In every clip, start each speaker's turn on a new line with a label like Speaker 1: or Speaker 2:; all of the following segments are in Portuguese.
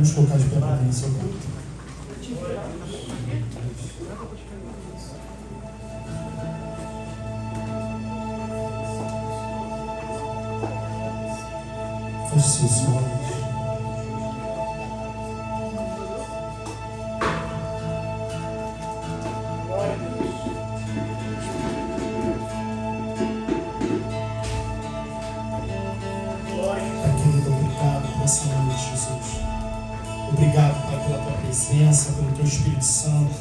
Speaker 1: nos colocar de pé para iniciar o culto? Feche seus olhos. Essa noite, Jesus. Obrigado, Pai, pela Tua presença, pelo Teu Espírito Santo,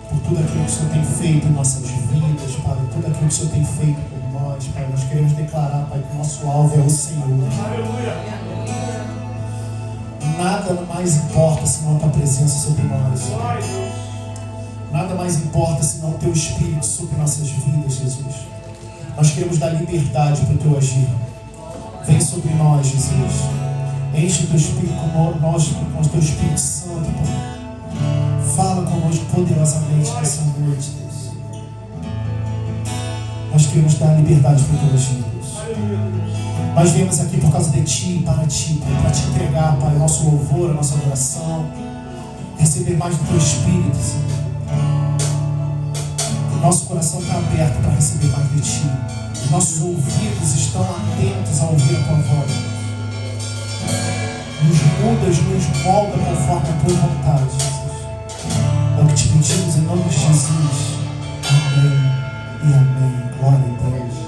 Speaker 1: por tudo aquilo que o Senhor tem feito em nossas vidas, Pai, tudo aquilo que o Senhor tem feito por nós, Pai. Nós queremos declarar, Pai, que o nosso alvo é o Senhor. Aleluia. Nada mais importa senão a Tua presença sobre nós. Nada mais importa senão o Teu Espírito sobre nossas vidas, Jesus. Nós queremos dar liberdade para o Teu agir. Vem sobre nós, Jesus. Enche o Teu Espírito com o Teu Espírito Santo, Pai. Fala conosco poderosamente nessa noite, Deus. Nós queremos dar liberdade para o Teu agir, Deus. Nós viemos aqui por causa de Ti, para Ti, Pai, para Te entregar, Pai, o nosso louvor, a nossa adoração. Receber mais do Teu Espírito, Senhor. Nosso coração está aberto para receber mais de Ti. Os nossos ouvidos estão atentos a ouvir a Tua voz. Nos mudas, nos molda conforme a Tua vontade, Jesus. É o que te pedimos em nome de Jesus. Amém e amém. Glória a Deus.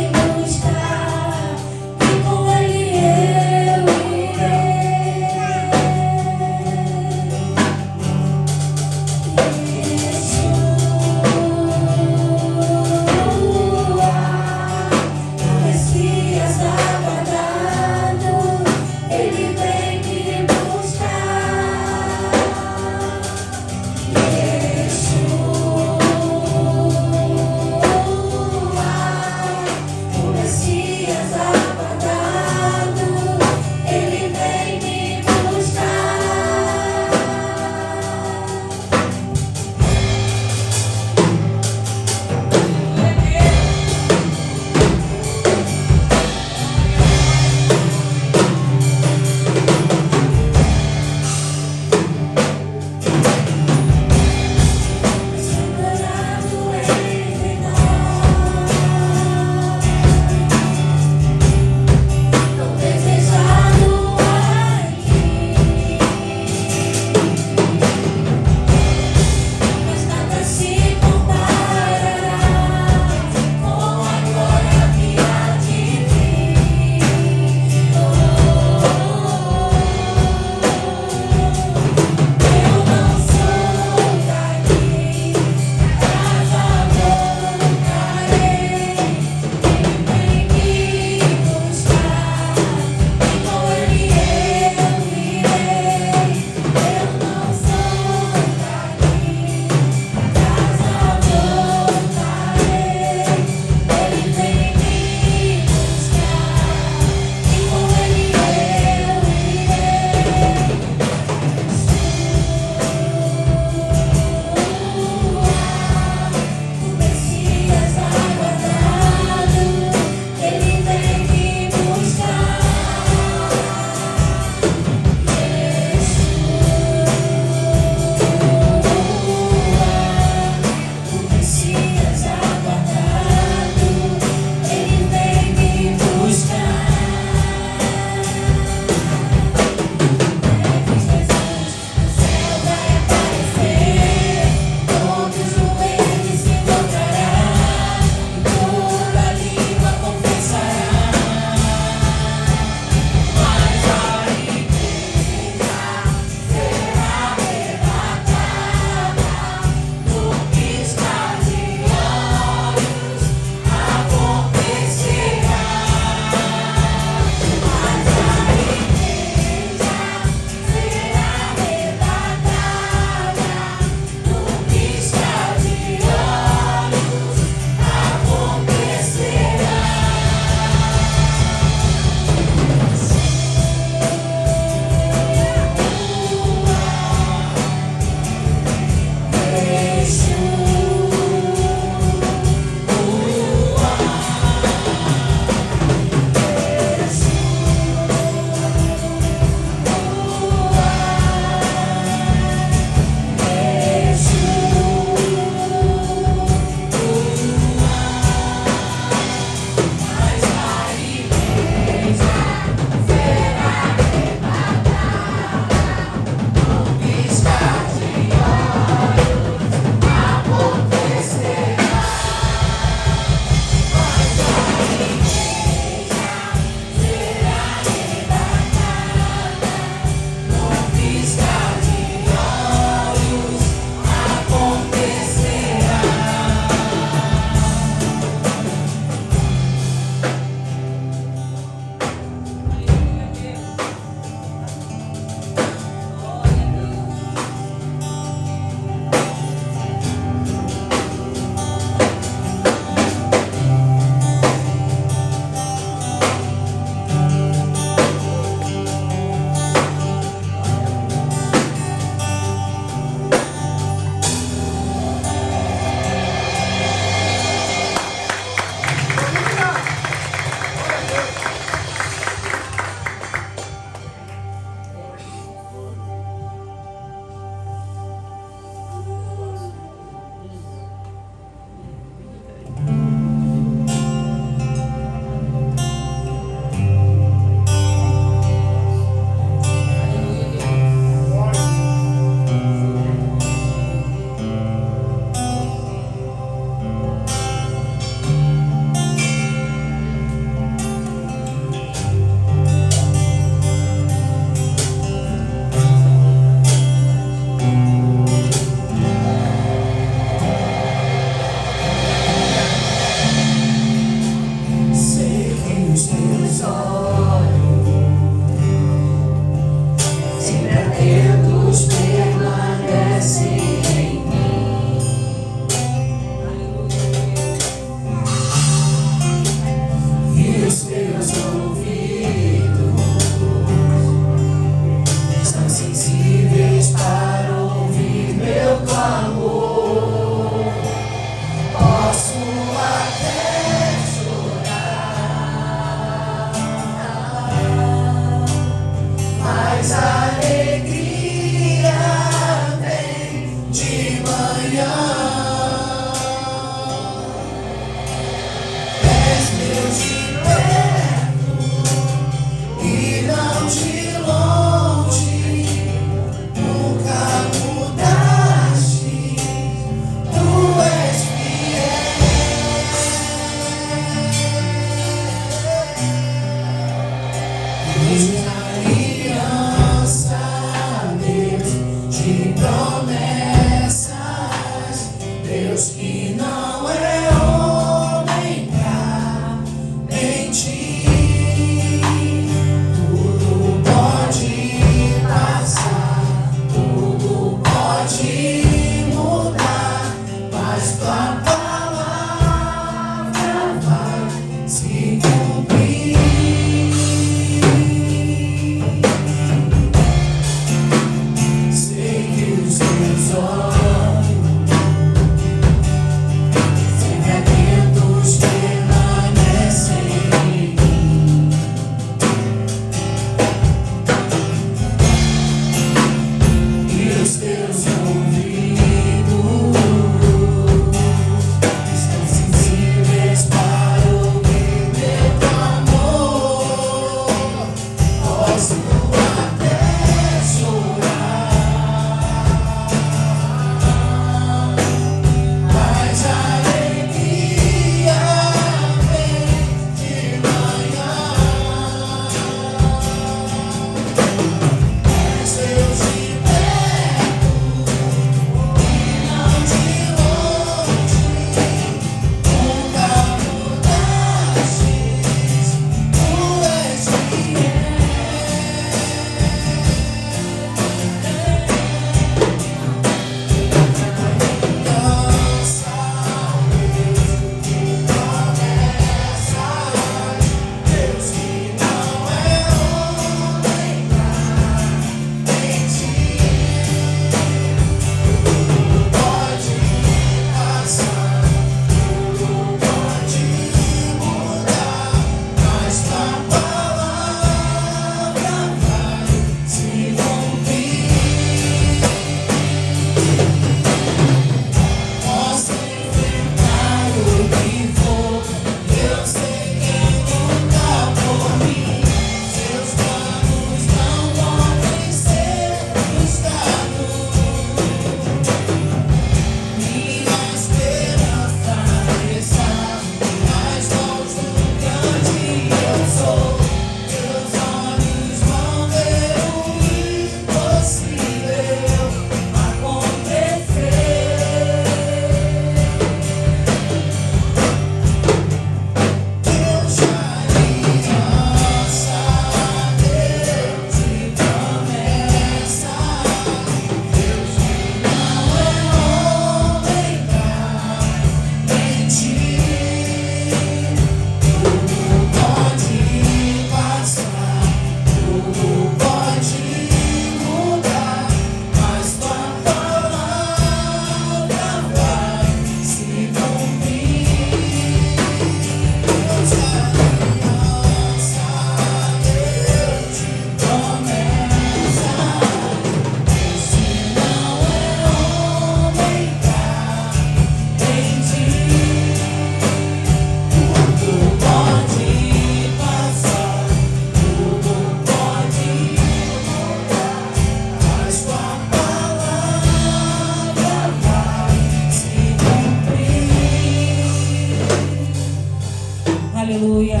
Speaker 2: Aleluia.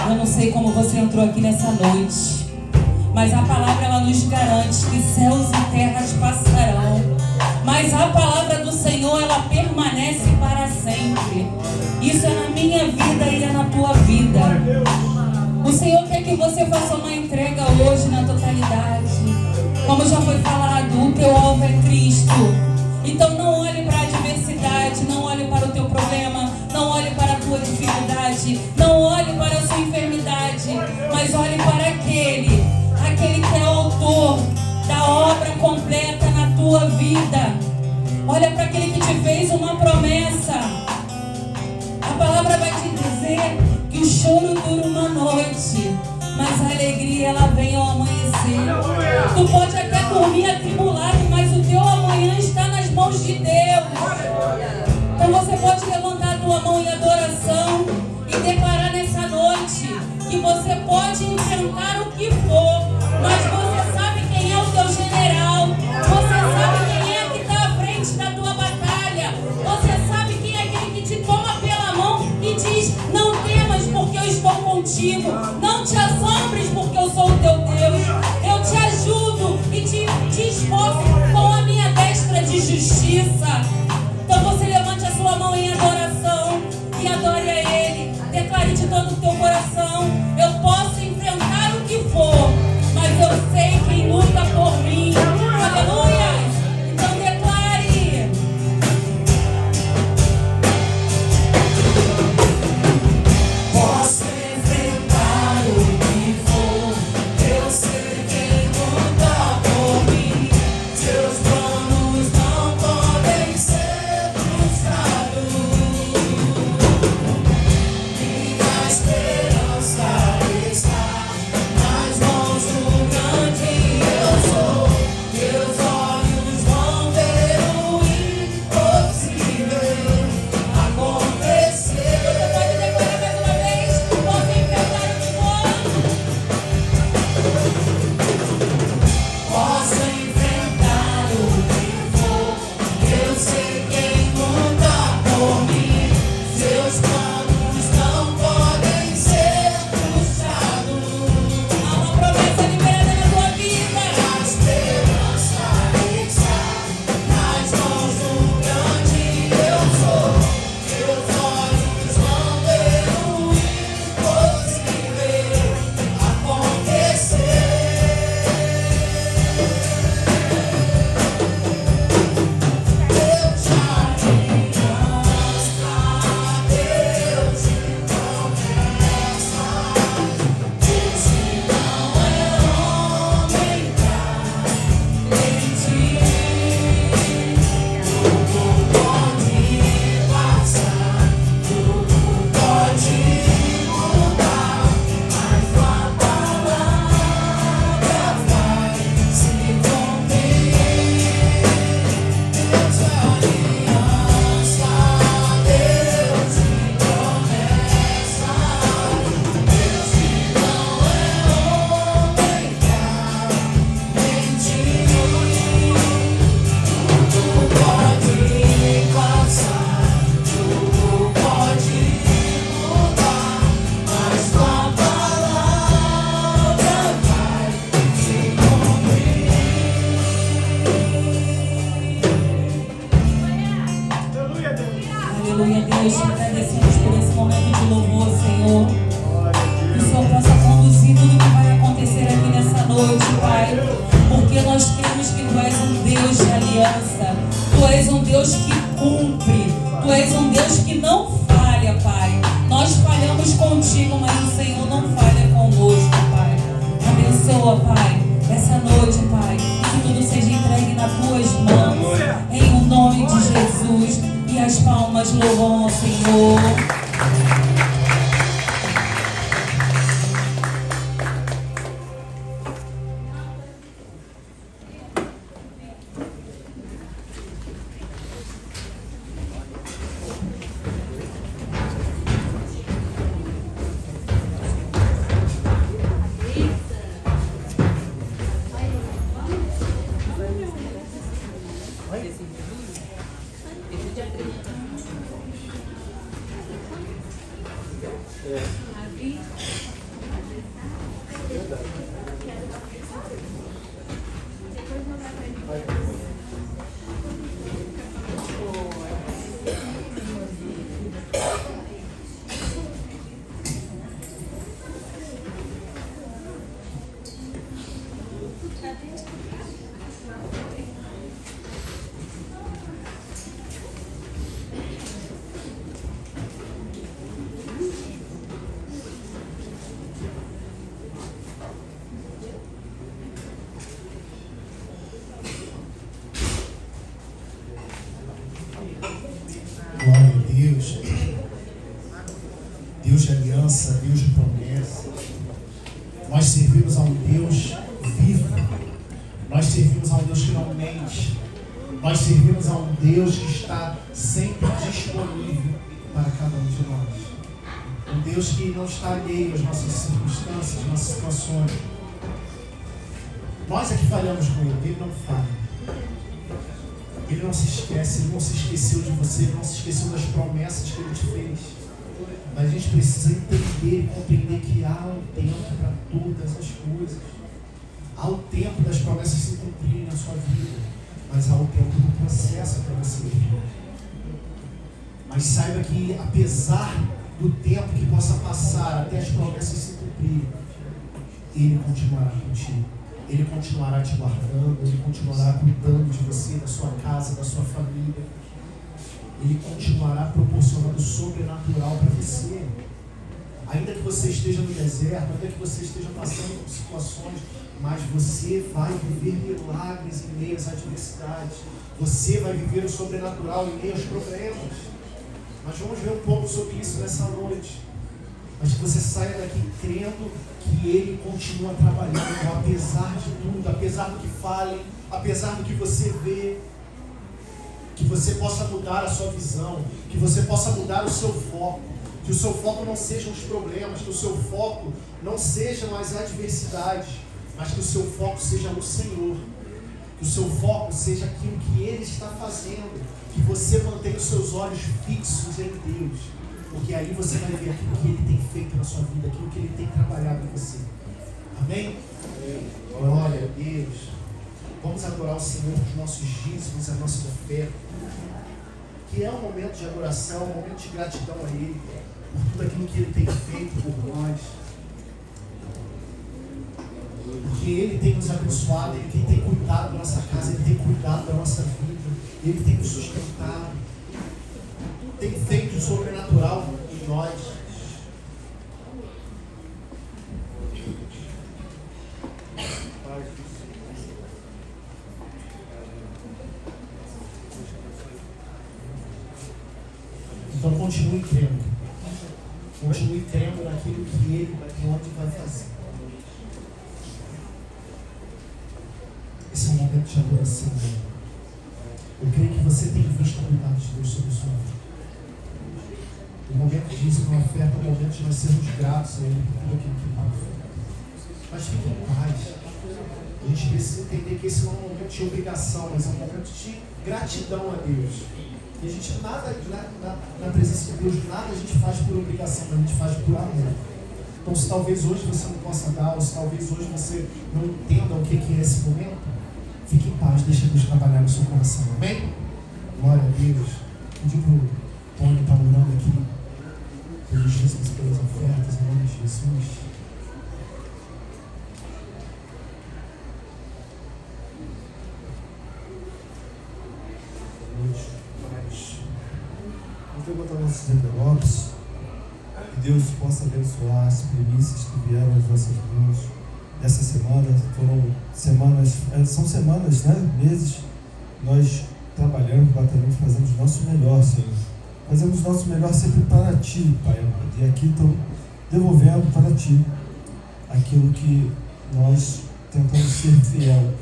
Speaker 2: Eu não sei como você entrou aqui nessa noite, mas a palavra ela nos garante que céus e terras passarão, mas a palavra do Senhor ela permanece para sempre. Isso é na minha vida e é na tua vida. O Senhor quer que você faça uma entrega hoje na totalidade. Como já foi falado, o teu alvo é Cristo. Então não olhe para a adversidade, não olhe para o teu problema, não olhe para a tua dificuldade, não olhe para a sua enfermidade, mas olhe para aquele que é autor da obra completa na tua vida. Olha para aquele que te fez uma promessa. A palavra vai te dizer que o choro dura uma noite, mas a alegria ela vem ao amanhecer. Tu pode até dormir atribulado, mas o teu amanhã está nas mãos de Deus. Então você pode levantar a tua mão em adoração e declarar nessa noite que você pode enfrentar o que for. contigo. Não te assombres, porque eu sou o teu Deus. Eu te ajudo e te esforço com a minha destra de justiça. Então você levante a sua mão em adoração e adore a Ele. Declare de todo o teu coração: eu posso enfrentar o que for, mas eu sei quem luta por mim. Aleluia! Então declare. Posso enfrentar o que for, eu sei quem luta por mim. Seus planos não podem ser frustrados. Minha esperança está nas mãos do grande eu sou. Meus olhos vão ver o impossível acontecer. Você pode declarar mais uma vez? Posso enfrentar o que for? Posso enfrentar o que for. Eu sei quem luta por mim. Seus planos não podem ser frustrados. Há uma promessa liberada na tua vida. A esperança está nas mãos do grande eu sou. Meus olhos vão ver o impossível acontecer. Deus já te mostra, Deus te promessa. Deus que não é homem pra mentir. Tudo pode passar, tudo pode mudar, mas tua palavra vai se cumprir. Deus é aliança, Deus te promessa. Deus que não é homem pra mentir. Tudo pode passar, tudo pode mudar, mas tua palavra vai se cumprir. Aleluia, Deus, te agradecemos por esse momento de louvor, Senhor. Que o Senhor possa conduzir tudo que vai acontecer aqui nessa noite, Pai. Porque nós cremos que Tu és um Deus de aliança. Tu és um Deus que cumpre. Tu és um Deus que não falha, Pai. Nós falhamos contigo, mas o Senhor não falha conosco, Pai. Abençoa, Pai, essa noite, Pai. Que tudo seja entregue nas Tuas mãos. Em o nome de Jesus. E as palmas louvam ao Senhor.
Speaker 1: Glória a Deus. Deus de aliança, Deus de promessa. Nós servimos a um Deus vivo. Nós servimos a um Deus que não mente. Nós servimos a um Deus que está sempre disponível para cada um de nós. Um Deus que não está alheio às nossas circunstâncias, às nossas situações. Nós é que falhamos com Ele, Ele não falha. Ele não se esqueceu de você, Ele não se esqueceu das promessas que Ele te fez. Mas a gente precisa entender e compreender que há um tempo para todas as coisas. Há o tempo das promessas se cumprirem na sua vida, mas há o tempo do processo para você viver. Mas saiba que, apesar do tempo que possa passar até as promessas se cumprirem, Ele continuará contigo. Ele continuará te guardando, Ele continuará cuidando de você, da sua casa, da sua família. Ele continuará proporcionando o sobrenatural para você. Ainda que você esteja no deserto, ainda que você esteja passando por situações, mas você vai viver milagres em meio às adversidades. Você vai viver o sobrenatural em meio aos problemas. Mas vamos ver um pouco sobre isso nessa noite. Mas que você saia daqui crendo que Ele continua trabalhando, apesar de tudo, apesar do que falem, apesar do que você vê. Que você possa mudar a sua visão, que você possa mudar o seu foco. Que o seu foco não sejam os problemas, que o seu foco não sejam as adversidades, mas que o seu foco seja o Senhor. Que o seu foco seja aquilo que Ele está fazendo. Que você mantenha os seus olhos fixos em Deus. Porque aí você vai ver aquilo que Ele tem feito na sua vida, aquilo que Ele tem trabalhado em você. Amém? Glória a Deus. Vamos adorar o Senhor com os nossos dízimos, a nossa oferta. Que é um momento de adoração, um momento de gratidão a Ele, por tudo aquilo que Ele tem feito por nós. Porque Ele tem nos abençoado, Ele tem cuidado da nossa casa, Ele tem cuidado da nossa vida, Ele tem nos sustentado, tem feito o sobrenatural em nós. Então continue crendo. Continue crendo naquilo que Ele vai fazer. Esse é um momento de adoração. Eu creio que você tem visto o cuidado de Deus sobre a sua vida. O momento disso não oferta, é o momento de nós sermos gratos a Ele por tudo aquilo que Ele fez. Mas fique em paz. A gente precisa entender que esse não é um momento de obrigação, mas é um momento de gratidão a Deus. E a gente nada, na presença de Deus, nada a gente faz por obrigação, mas a gente faz por amor. Então, se talvez hoje você não possa dar, ou se talvez hoje você não entenda o que é esse momento, fique em paz, deixa Deus trabalhar no seu coração. Amém? Glória a Deus. Pedi para o Tony estar orando aqui pelos dízimos, pelas ofertas, em nome de Jesus.
Speaker 3: Vamos levantar nossos envelopes. Que Deus possa abençoar as primícias que vieram às nossas mãos essa semana. Foram semanas, são semanas, né? Meses, nós trabalhando, batalhando, fazemos o nosso melhor, Senhor. Fazemos o nosso melhor sempre para Ti, Pai amado. E aqui estão devolvendo para Ti aquilo que nós tentamos ser fiel.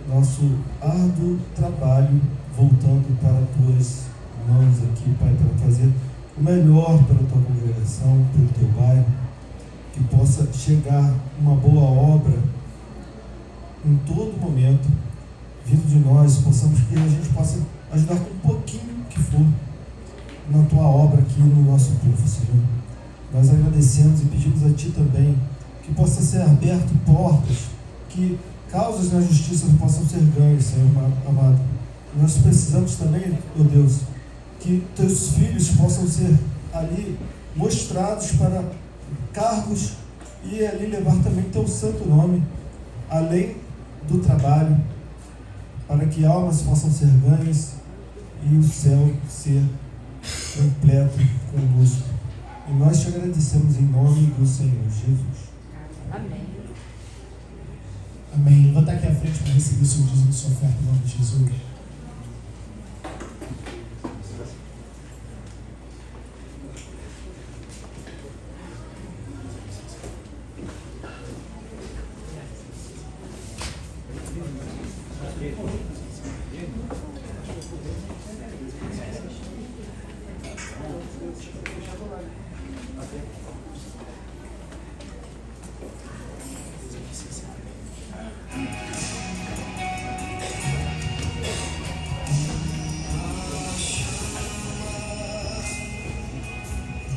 Speaker 3: Nosso árduo trabalho voltando para Tuas mãos aqui, Pai, para fazer o melhor pela Tua congregação, pelo Teu bairro, que possa chegar uma boa obra em todo momento, vindo de nós, possamos que a gente possa ajudar com um pouquinho que for na Tua obra aqui no nosso povo, Senhor. Nós agradecemos e pedimos a Ti também que possa ser aberto portas, que causas na justiça possam ser ganhas, Senhor amado. Nós precisamos também, meu Deus, que Teus filhos possam ser ali mostrados para cargos e ali levar também Teu santo nome, além do trabalho, para que almas possam ser ganhas e o céu ser completo conosco. E nós Te agradecemos em nome do Senhor Jesus.
Speaker 2: Amém.
Speaker 1: Amém. Levanta aqui à frente para receber o seu dízimo e sua oferta em nome de Jesus.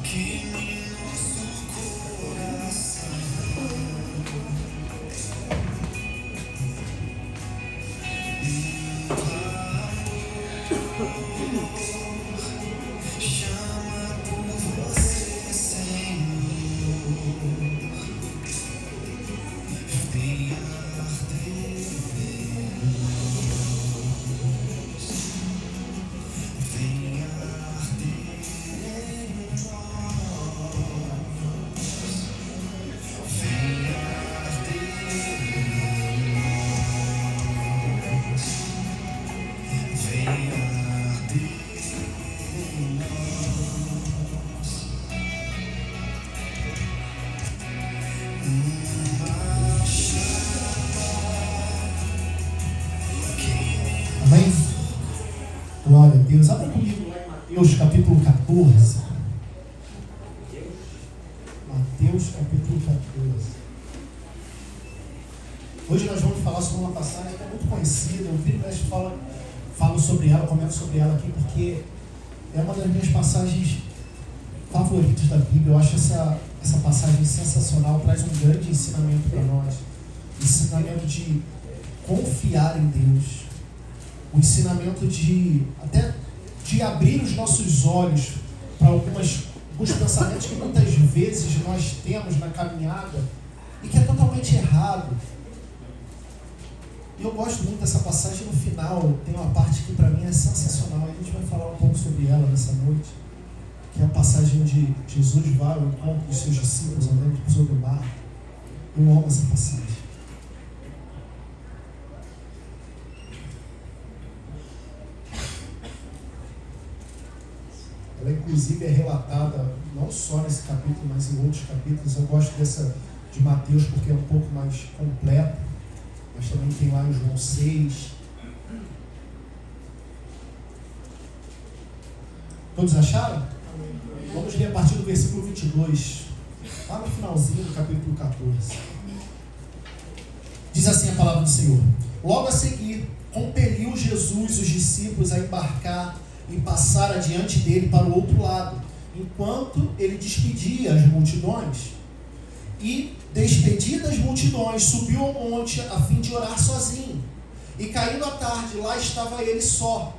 Speaker 4: Que me
Speaker 1: Mateus capítulo 14. Hoje nós vamos falar sobre uma passagem que é muito conhecida. O Filipe falo sobre ela, comento sobre ela aqui, porque é uma das minhas passagens favoritas da Bíblia. Eu acho essa passagem sensacional, traz um grande ensinamento para nós. Ensinamento de confiar em Deus. O ensinamento de abrir os nossos olhos para alguns pensamentos que muitas vezes nós temos na caminhada e que é totalmente errado. E eu gosto muito dessa passagem. No final tem uma parte que para mim é sensacional. A gente vai falar um pouco sobre ela nessa noite, que é a passagem onde Jesus vai ao encontro dos seus discípulos andando sobre o mar. Eu amo essa passagem. Ela inclusive é relatada não só nesse capítulo, mas em outros capítulos. Eu gosto dessa de Mateus porque é um pouco mais completa, mas também tem lá em João 6. Todos acharam? Vamos ler a partir do versículo 22, lá no finalzinho do capítulo 14. Diz assim a palavra do Senhor: Logo a seguir, compeliu Jesus os discípulos a embarcar e passar adiante dele para o outro lado, enquanto ele despedia as multidões. E, despedidas as multidões, subiu ao monte a fim de orar sozinho. E caindo a tarde, lá estava ele só.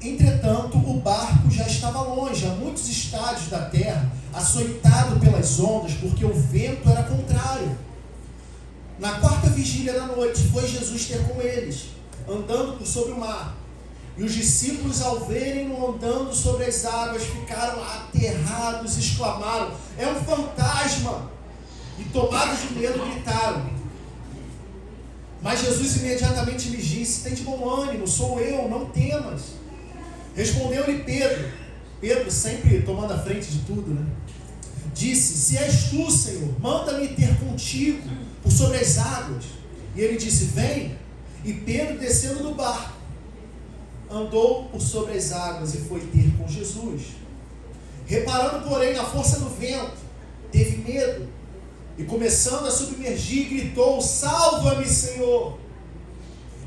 Speaker 1: Entretanto, o barco já estava longe, a muitos estádios da terra, açoitado pelas ondas, porque o vento era contrário. Na quarta vigília da noite, foi Jesus ter com eles, andando por sobre o mar. E os discípulos, ao verem-no andando sobre as águas, ficaram aterrados, exclamaram: é um fantasma! E tomados de medo, gritaram. Mas Jesus imediatamente lhes disse: tem de bom ânimo, sou eu, não temas. Respondeu-lhe Pedro sempre tomando a frente de tudo, né? Disse: se és tu, Senhor, manda-me ter contigo por sobre as águas. E ele disse: vem. E Pedro, descendo do barco, andou por sobre as águas e foi ter com Jesus. Reparando, porém, na força do vento, teve medo e, começando a submergir, gritou: salva-me, Senhor!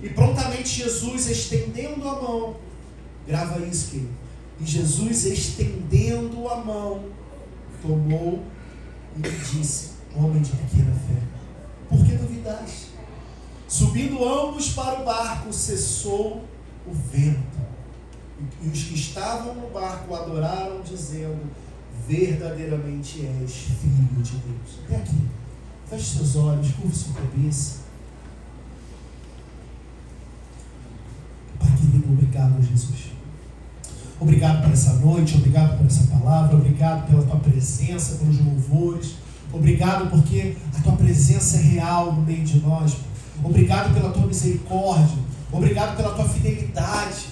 Speaker 1: E prontamente Jesus, estendendo a mão, grava isso, querido. E Jesus, estendendo a mão, tomou e lhe disse: homem de pequena fé, por que duvidais? Subindo ambos para o barco, cessou o vento. E os que estavam no barco adoraram, dizendo: verdadeiramente és filho de Deus. Até aqui. Feche seus olhos, curve sua cabeça. Pai querido, obrigado, Jesus. Obrigado por essa noite, obrigado por essa palavra, obrigado pela tua presença, pelos louvores. Obrigado porque a tua presença é real no meio de nós. Obrigado pela tua misericórdia. Obrigado pela tua fidelidade.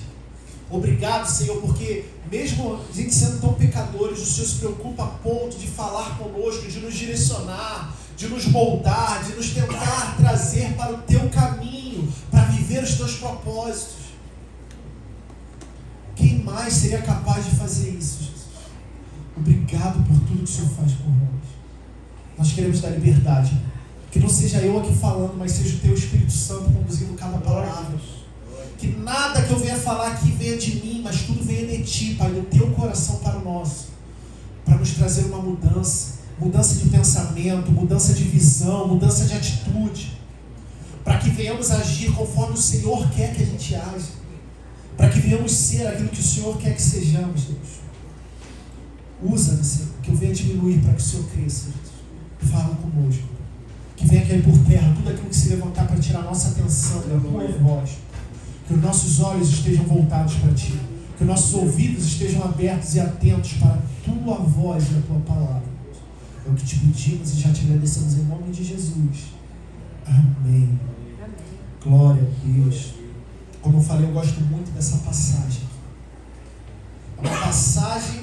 Speaker 1: Obrigado, Senhor, porque mesmo a gente sendo tão pecadores, o Senhor se preocupa a ponto de falar conosco, de nos direcionar, de nos moldar, de nos tentar trazer para o teu caminho, para viver os teus propósitos. Quem mais seria capaz de fazer isso, Jesus? Obrigado por tudo que o Senhor faz por nós. Nós queremos dar liberdade. Que não seja eu aqui falando, mas seja o teu Espírito Santo conduzindo cada palavra. Que nada que eu venha falar aqui venha de mim, mas tudo venha de ti, Pai, do teu coração para o nosso. Para nos trazer uma mudança. Mudança de pensamento, mudança de visão, mudança de atitude. Para que venhamos agir conforme o Senhor quer que a gente age. Para que venhamos ser aquilo que o Senhor quer que sejamos, Deus. Usa-me, Senhor, que eu venha diminuir para que o Senhor cresça, Jesus. Fala conosco. Que venha cair por terra tudo aquilo que se levantar para tirar a nossa atenção da tua voz. Que os nossos olhos estejam voltados para ti. Que os nossos ouvidos estejam abertos e atentos para a tua voz e a tua palavra. É o que te pedimos e já te agradecemos em nome de Jesus. Amém. Glória a Deus. Como eu falei, eu gosto muito dessa passagem. É uma passagem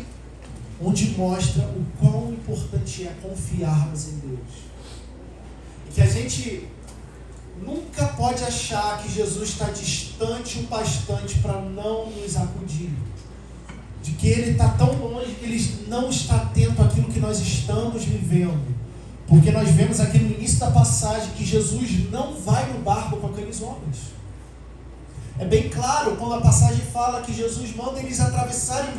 Speaker 1: onde mostra o quão importante é confiarmos em Deus. E que a gente nunca pode achar que Jesus está distante o bastante para não nos acudir. De que Ele está tão longe que Ele não está atento àquilo que que nós estamos vivendo. Porque nós vemos aqui no início da passagem que Jesus não vai no barco com aqueles homens. É bem claro quando a passagem fala que Jesus manda eles atravessarem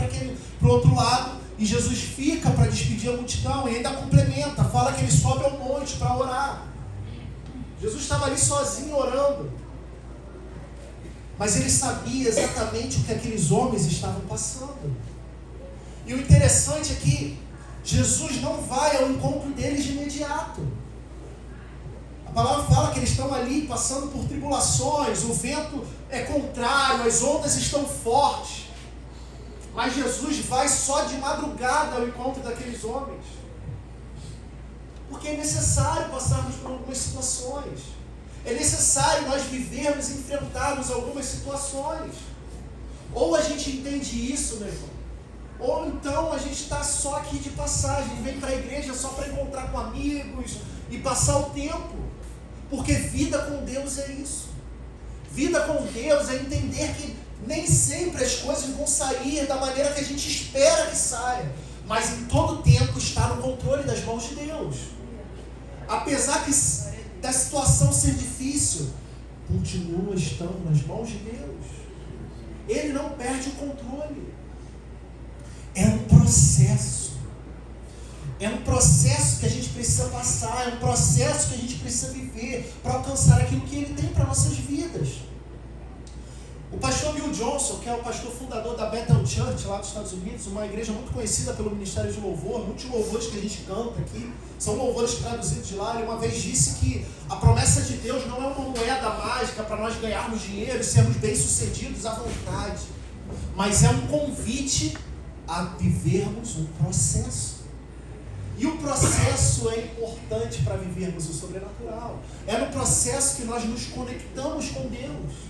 Speaker 1: para o outro lado e Jesus fica para despedir a multidão e ainda complementa, fala que ele sobe ao monte para orar. Jesus estava ali sozinho orando. Mas ele sabia exatamente o que aqueles homens estavam passando. E o interessante é que Jesus não vai ao encontro deles de imediato. A palavra fala que eles estão ali passando por tribulações, o vento é contrário, as ondas estão fortes. Mas Jesus vai só de madrugada ao encontro daqueles homens. Porque é necessário passarmos por algumas situações. É necessário nós vivermos e enfrentarmos algumas situações. Ou a gente entende isso, meu irmão, ou então a gente está só aqui de passagem, vem para a igreja só para encontrar com amigos e passar o tempo. Porque vida com Deus é isso. Vida com Deus é entender que nem sempre as coisas vão sair da maneira que a gente espera que saia, mas em todo tempo está no controle das mãos de Deus. Apesar da situação ser difícil, continua estando nas mãos de Deus. Ele não perde o controle. É um processo. É um processo que a gente precisa passar, é um processo que a gente precisa viver para alcançar aquilo que Ele tem para nossas vidas. O pastor Bill Johnson, que é o pastor fundador da Bethel Church lá dos Estados Unidos, uma igreja muito conhecida pelo Ministério de Louvor, muitos louvores que a gente canta aqui são louvores traduzidos de lá. Ele uma vez disse que a promessa de Deus não é uma moeda mágica para nós ganharmos dinheiro e sermos bem-sucedidos à vontade, mas é um convite a vivermos um processo. E o processo é importante para vivermos o sobrenatural. É no processo que nós nos conectamos com Deus.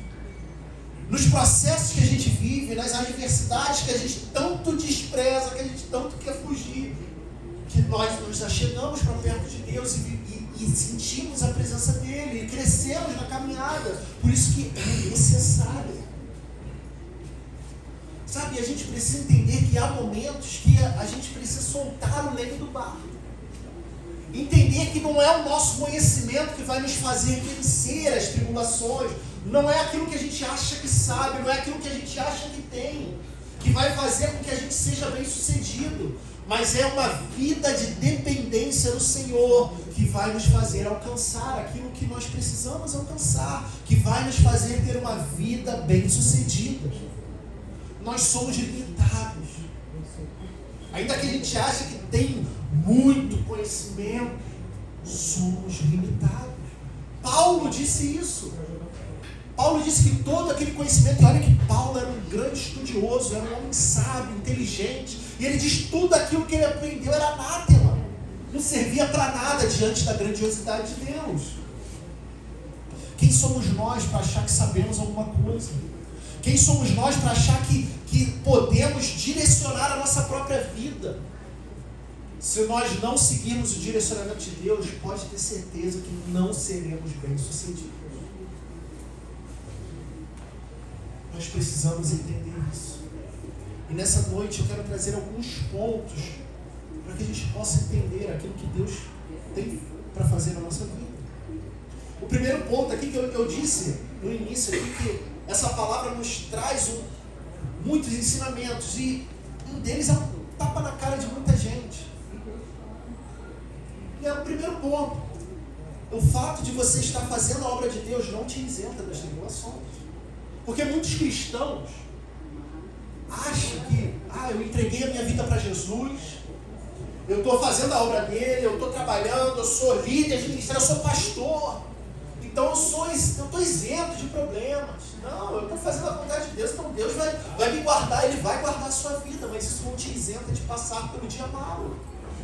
Speaker 1: Nos processos que a gente vive, nas adversidades que a gente tanto despreza, que a gente tanto quer fugir, que nós nos achegamos para perto de Deus e sentimos a presença dEle, e crescemos na caminhada. Por isso que é necessário. Sabe, a gente precisa entender que há momentos que a gente precisa soltar o leme do barco. Entender que não é o nosso conhecimento que vai nos fazer vencer as tribulações. Não é aquilo que a gente acha que sabe, não é aquilo que a gente acha que tem, que vai fazer com que a gente seja bem sucedido. Mas é uma vida de dependência do Senhor que vai nos fazer alcançar aquilo que nós precisamos alcançar, que vai nos fazer ter uma vida bem sucedida. Nós somos limitados. Ainda que a gente ache que tem muito conhecimento, somos limitados. Paulo disse isso. Paulo disse que todo aquele conhecimento, e olha que Paulo era um grande estudioso, era um homem sábio, inteligente, e ele diz tudo aquilo que ele aprendeu era anátema, não servia para nada diante da grandiosidade de Deus. Quem somos nós para achar que sabemos alguma coisa? Quem somos nós para achar que podemos direcionar a nossa própria vida? Se nós não seguirmos o direcionamento de Deus, pode ter certeza que não seremos bem-sucedidos. Nós precisamos entender isso. E nessa noite eu quero trazer alguns pontos para que a gente possa entender aquilo que Deus tem para fazer na nossa vida. O primeiro ponto aqui que eu disse no início aqui, que essa palavra nos traz muitos ensinamentos, e um deles é um tapa na cara de muita gente. E é o primeiro ponto. O fato de você estar fazendo a obra de Deus não te isenta das tribulações. Porque muitos cristãos acham que eu entreguei a minha vida para Jesus, eu estou fazendo a obra dele, eu estou trabalhando, eu sou líder de ministério, eu sou pastor, então eu estou isento de problemas. Não, eu estou fazendo a vontade de Deus, então Deus vai me guardar, Ele vai guardar a sua vida, mas isso não te isenta de passar pelo dia mau.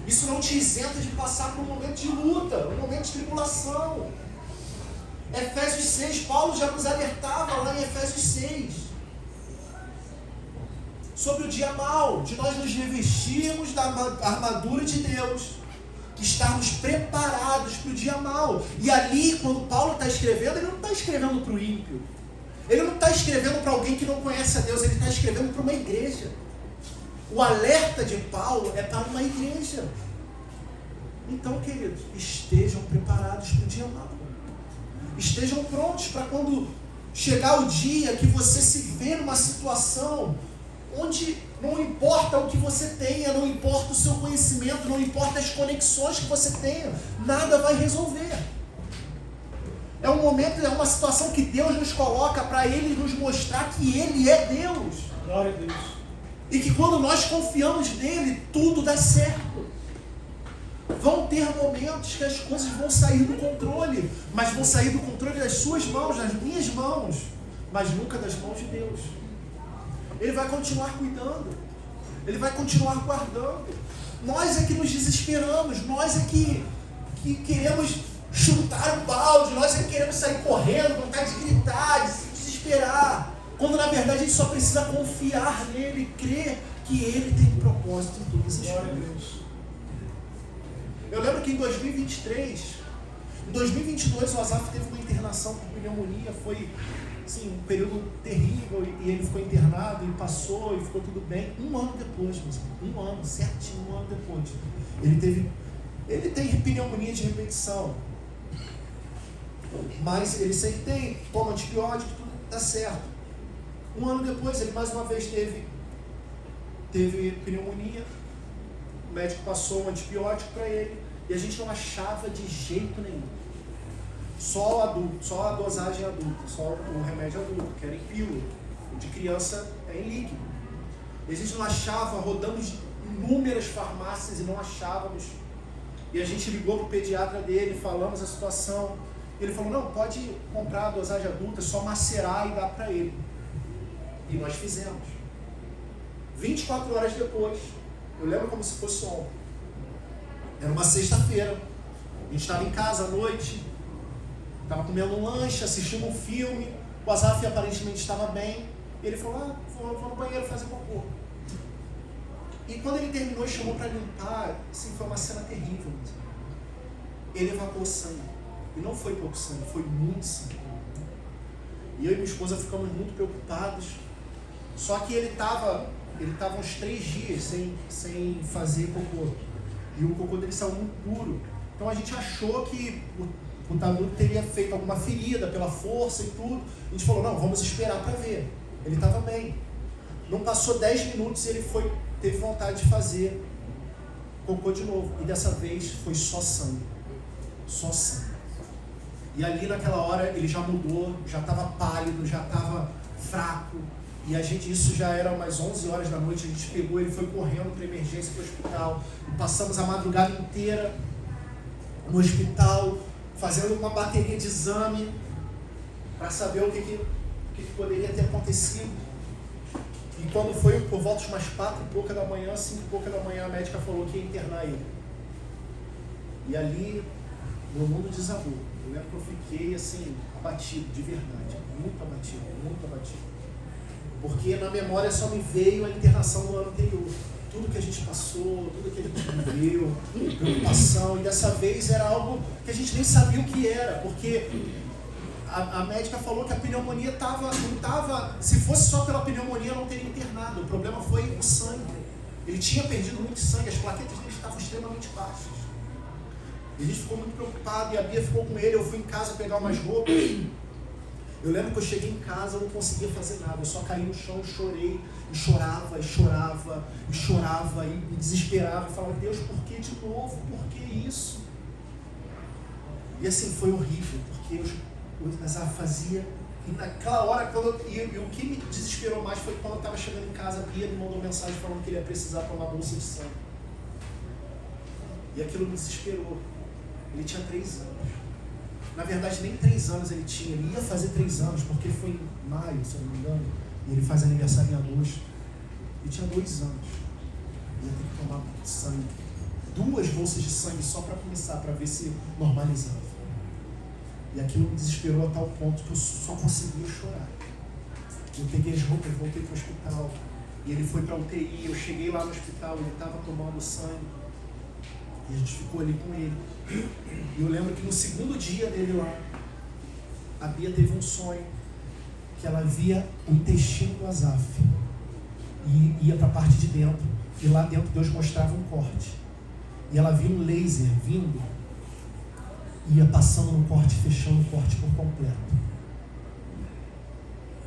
Speaker 1: Isso não te isenta de passar por um momento de luta, um momento de tribulação. Efésios 6, Paulo já nos alertava lá em Efésios 6 sobre o dia mau, de nós nos revestirmos da armadura de Deus, estarmos preparados para o dia mau. E ali, quando Paulo está escrevendo, ele não está escrevendo para o ímpio, ele não está escrevendo para alguém que não conhece a Deus, ele está escrevendo para uma igreja. O alerta de Paulo é para uma igreja. Então, queridos, estejam preparados para o dia mau. Estejam prontos para quando chegar o dia que você se vê numa situação onde não importa o que você tenha, não importa o seu conhecimento, não importa as conexões que você tenha, nada vai resolver. É um momento, é uma situação que Deus nos coloca para Ele nos mostrar que Ele é Deus.
Speaker 3: Glória a Deus.
Speaker 1: E que quando nós confiamos nele, tudo dá certo. Vão ter momentos que as coisas vão sair do controle, mas vão sair do controle das suas mãos, das minhas mãos, mas nunca das mãos de Deus. Ele vai continuar cuidando, Ele vai continuar guardando. Nós é que nos desesperamos, nós é que queremos chutar o balde, nós é que queremos sair correndo, vontade de gritar, de se desesperar, quando na verdade a gente só precisa confiar nele e crer que Ele tem um propósito em todas as coisas. Eu lembro que em 2023, em 2022 o Asaf teve uma internação por pneumonia, foi assim, um período terrível e ele ficou internado e passou e ficou tudo bem. Um ano depois, um ano, certinho, um ano depois, ele tem pneumonia de repetição, mas ele sempre tem, toma antibiótico, tudo está certo. Um ano depois ele mais uma vez teve pneumonia. O médico passou um antibiótico para ele e a gente não achava de jeito nenhum. Só o adulto, só a dosagem adulta, só o remédio adulto, que era em pílula. O de criança é em líquido. E a gente não achava, rodamos inúmeras farmácias e não achávamos. E a gente ligou para o pediatra dele, falamos a situação. Ele falou, não, pode comprar a dosagem adulta, só macerar e dar para ele. E nós fizemos. 24 horas depois, eu lembro como se fosse ontem. Era uma sexta-feira. A gente estava em casa à noite, estava comendo um lanche, assistindo um filme. O Asaf aparentemente estava bem. Ele falou, vou no banheiro fazer cocô. E quando ele terminou e chamou para limpar, assim, foi uma cena terrível. Ele evacuou sangue. E não foi pouco sangue, foi muito sangue. E eu e minha esposa ficamos muito preocupados. Só que ele estava uns 3 dias sem fazer cocô. E o cocô dele saiu muito puro. Então a gente achou que o Tanudo teria feito alguma ferida pela força e tudo. A gente falou, não, vamos esperar para ver. Ele estava bem. Não passou 10 minutos e ele teve vontade de fazer cocô de novo. E dessa vez foi só sangue. Só sangue. E ali naquela hora ele já mudou, já estava pálido, já estava fraco. E isso já era umas 11 horas da noite, a gente pegou, ele foi correndo para emergência para o hospital. E passamos a madrugada inteira no hospital, fazendo uma bateria de exame para saber o que poderia ter acontecido. E quando foi por volta de umas 4 e pouca da manhã, 5 e pouca da manhã, a médica falou que ia internar ele. E ali, meu mundo desabou. Eu lembro que eu fiquei assim, abatido, de verdade, muito abatido, muito abatido. Porque na memória só me veio a internação do ano anterior. Tudo que a gente passou, tudo que a gente viveu, preocupação. E dessa vez era algo que a gente nem sabia o que era. Porque a médica falou que a pneumonia não estava... Se fosse só pela pneumonia, não teria internado. O problema foi o sangue. Ele tinha perdido muito sangue, as plaquetas dele estavam extremamente baixas. E a gente ficou muito preocupado e a Bia ficou com ele. Eu fui em casa pegar umas roupas. Eu lembro que eu cheguei em casa, eu não conseguia fazer nada, eu só caí no chão, chorei, e chorava, e chorava, e chorava, e me desesperava, e falava, Deus, por que de novo? Por que isso? E assim, foi horrível, porque o Asaf fazia, e naquela hora, e o que me desesperou mais foi quando eu estava chegando em casa, a Bia me mandou mensagem falando que ele ia precisar tomar bolsa de sangue. E aquilo me desesperou. Ele tinha 3 anos. Na verdade, nem 3 anos ele tinha. Ele ia fazer 3 anos, porque ele foi em maio, se eu não me engano. E ele faz aniversário em agosto. Ele tinha 2 anos. Ele ia ter que tomar sangue. 2 bolsas de sangue só para começar, para ver se normalizava. E aquilo me desesperou a tal ponto que eu só conseguia chorar. Eu peguei as roupas e voltei para o hospital. E ele foi para a UTI. Eu cheguei lá no hospital, ele estava tomando sangue. E a gente ficou ali com ele. E eu lembro que no segundo dia dele lá, a Bia teve um sonho que ela via o intestino do Asaf e ia para a parte de dentro. E lá dentro Deus mostrava um corte. E ela viu um laser vindo, ia passando no corte, fechando o corte por completo.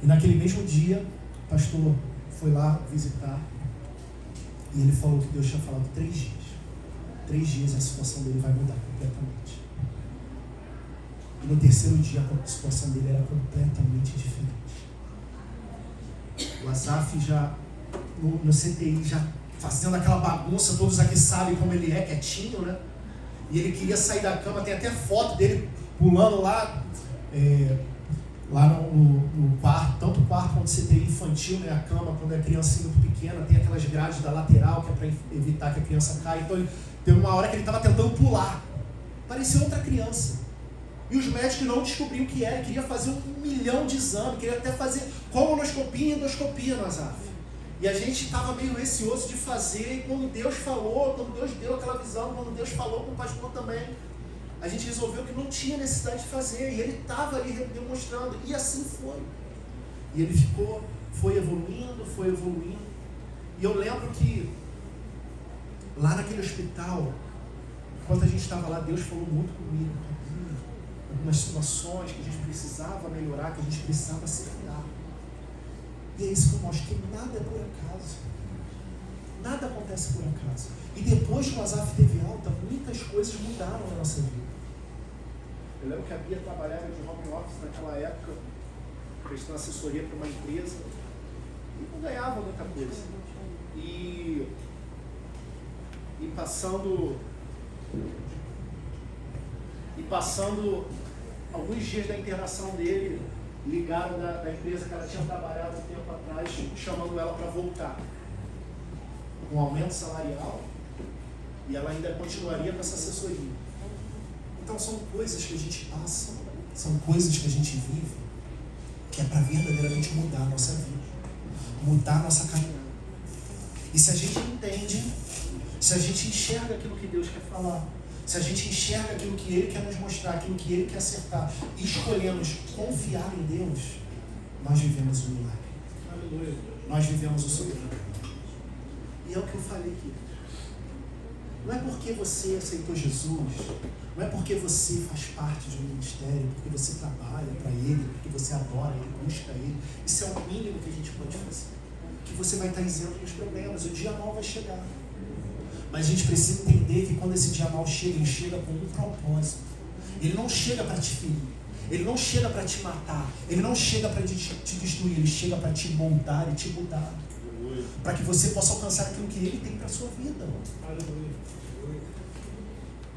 Speaker 1: E naquele mesmo dia, o pastor foi lá visitar e ele falou que Deus tinha falado 3 dias. 3 dias a situação dele vai mudar completamente. E no 3º dia a situação dele era completamente diferente. O Asaf já, no CTI, já fazendo aquela bagunça, todos aqui sabem como ele é, quietinho, né? E ele queria sair da cama, tem até foto dele pulando lá, lá no quarto, tanto o quarto quanto o CTI infantil, né? A cama, quando é criança muito pequena, tem aquelas grades da lateral, que é para evitar que a criança caia. Então, teve uma hora que ele estava tentando pular. Parecia outra criança. E os médicos não descobriam o que era, queria fazer 1 milhão de exames, queria até fazer colonoscopia e endoscopia no Asaf. E a gente estava meio receoso de fazer, e quando Deus falou, quando Deus deu aquela visão, quando Deus falou com o pastor também, a gente resolveu que não tinha necessidade de fazer, e ele estava ali demonstrando, e assim foi. E ele foi evoluindo, e eu lembro que lá naquele hospital, enquanto a gente estava lá, Deus falou muito comigo, algumas situações que a gente precisava melhorar, que a gente precisava acertar. E é isso que eu mostro, que nada é por acaso. Nada acontece por acaso. E depois que o Asaf teve alta, muitas coisas mudaram na nossa vida. Eu lembro que a Bia trabalhava de home office naquela época, prestando assessoria para uma empresa, e não ganhava muita coisa. E passando alguns dias da internação dele, ligaram da empresa que ela tinha trabalhado um tempo atrás, chamando ela para voltar. Um aumento salarial, e ela ainda continuaria com essa assessoria. Então são coisas que a gente passa, são coisas que a gente vive, que é para verdadeiramente mudar a nossa vida, mudar a nossa caminhada. E se a gente entende, se a gente enxerga aquilo que Deus quer falar, se a gente enxerga aquilo que Ele quer nos mostrar, aquilo que Ele quer acertar, e escolhemos confiar em Deus, nós vivemos o milagre. Aleluia. Nós vivemos o sobrenatural. E é o que eu falei aqui. Não é porque você aceitou Jesus, não é porque você faz parte de um ministério, porque você trabalha para Ele, porque você adora Ele, busca Ele. Isso é o mínimo que a gente pode fazer. Que você vai estar isento dos problemas, o dia mal vai chegar. Mas a gente precisa entender que quando esse dia mal chega, ele chega com um propósito. Ele não chega para te ferir, ele não chega para te matar, ele não chega para te destruir, ele chega para te moldar e te mudar. Para que você possa alcançar aquilo que Ele tem para a sua vida.